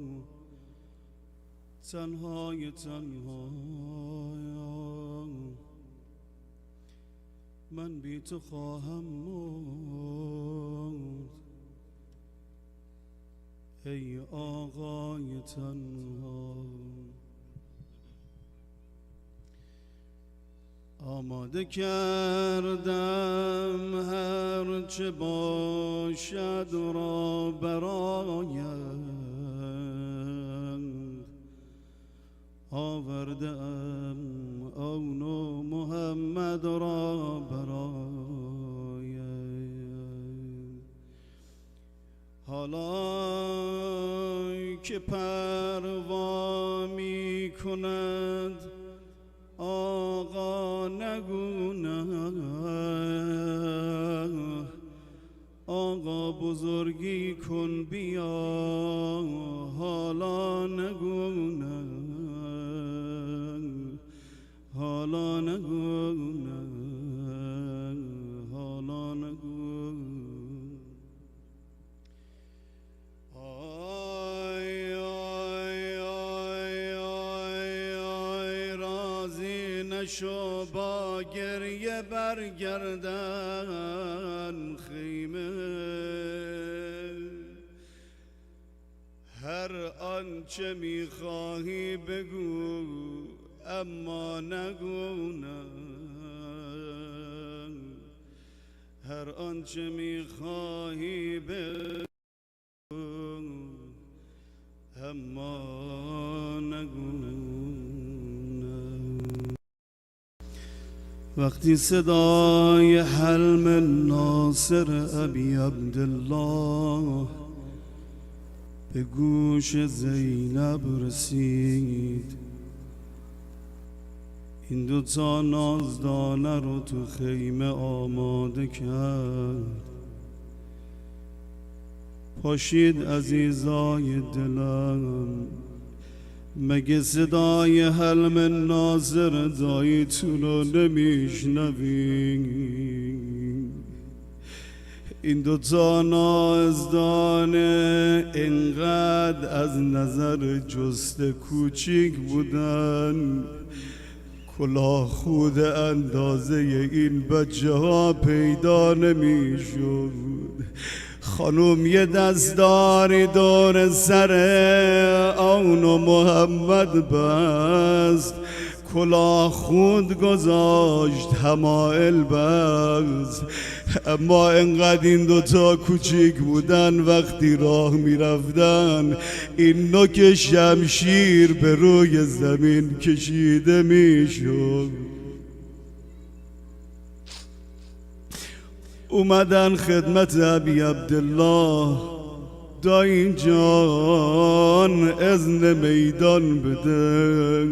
تنهای تنها. من بی تو خواهم مرد ای آقای تنها. آماده کردم هر چه باشد را برایت، آوردم آن و محمد را برایت. حالا که پروا می کند آقا نگو نه، آقا بزرگی کن بیا حالا نگو نه، حالا نگو نه، حالا نگو. آی آی آی آی آی راضی نشو با گریه برگردن خیمه، هر آنچه میخواهی بگو اما نگو نه، هر آنچه میخواهی بگو اما نگو نه. وقتی صدای حلم ناصر ابی عبدالله به گوش زینب رسید، این دوتا نازدانه رو تو خیمه آماده کرد. پاشید عزیزای دلم، مگه صدای حلم ناظر داییتون رو نمیشنوین؟ این دوتا نازدانه اینقدر از نظر جسته کوچیک بودن، کلاه خود اندازه این بچه ها پیدا نمیشد. خانوم یه دستاری دور سر آن و محمد بست، کلاه خود گذاشت همائل بست. اما انقدر این دوتا کوچیک بودن وقتی راه میرفتن این نوک شمشیر به روی زمین کشیده میشد. اومدن خدمت ابی عبدالله، دایی جان اذن میدان بده.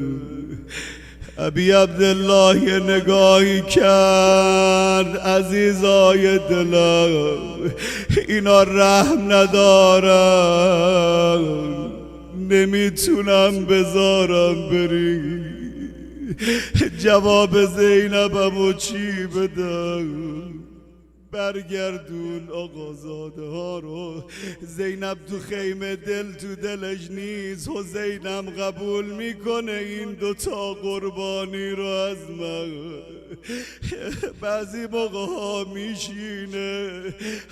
ابی عبدالله یه نگاهی کرد، عزیزای دلم اینا رحم ندارن، نمیتونم بذارم بری. جواب زینبمو چی بدم؟ برگردون آقازاده ها رو. زینب تو خیمه دل تو دلش نیست، حسینم قبول میکنه این دوتا قربانی رو از من. بعضی موقع ها میشینه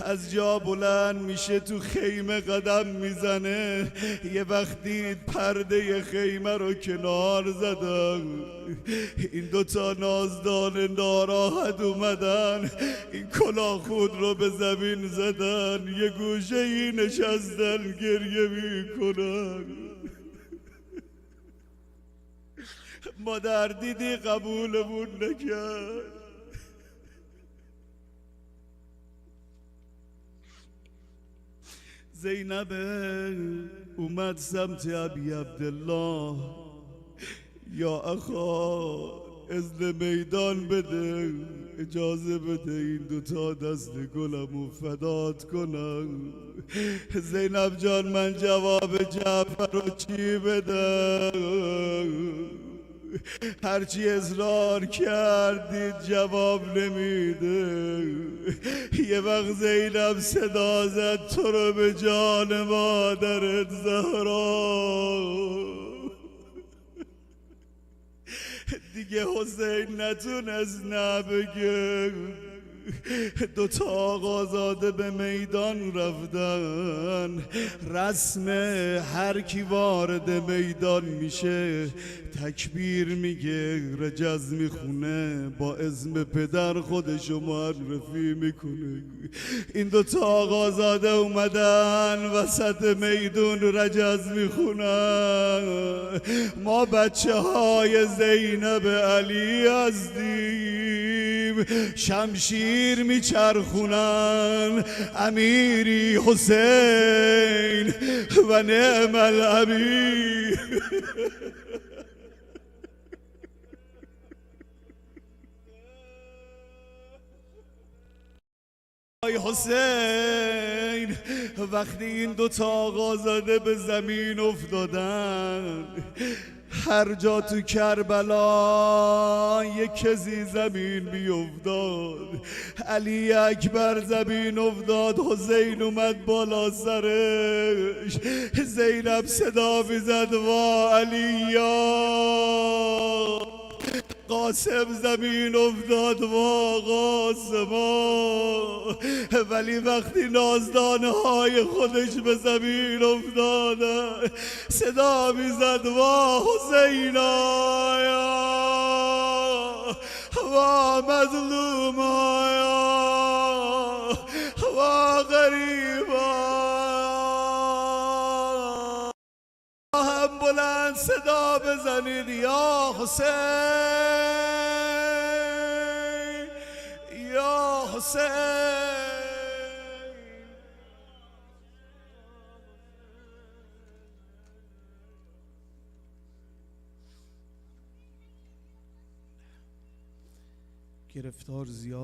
از جا بلند میشه تو خیمه قدم میزنه یه وقت دید پرده خیمه رو کنار زدن این دوتا نازدان ناراحت اومدن این کلاه خود رو به زمین زدن یه گوشه ای نشستن گریه میکنن مادر دیدی قبولمون نکرد زینب اومد سمت ابی عبدالله یا اخا اذن میدان بده اجازه بده این دوتا دست گلمو فدات کنم زینب جان من جواب جعفر رو چی بدم هرچی اصرار کردید جواب نمیده یه وقت زینب صدا زد تو رو به جان مادرت زهرا دیگه حسین نتونست نبگه دوتا آقازاده به میدان رفتن رسم هر کی وارد میدان میشه تکبیر میگه رجز میخونه با اسم پدر خودشو معرفی میکنه این دوتا آقازاده اومدن وسط میدون رجز میخونن ما بچه های زینب علی هستیم شمشیر میچرخونن امیری حسین و نعم الامیر ای حسین وقتی این دوتا آقازاده به زمین افتادن هر جا تو کربلا یک کسی زمین بیفتاد علی اکبر زمین افتاد حسین اومد بالا سرش زینب صدا میزد وا علیا قاسم زمین افتاد وا قاسما ولی وقتی نازدانه های خودش به زمین افتادن صدا میزد وا حسینایا وا مظلومایا وا غریبا هم بلند صدا بزنید یا حسین یا حسین گرفتار زیاد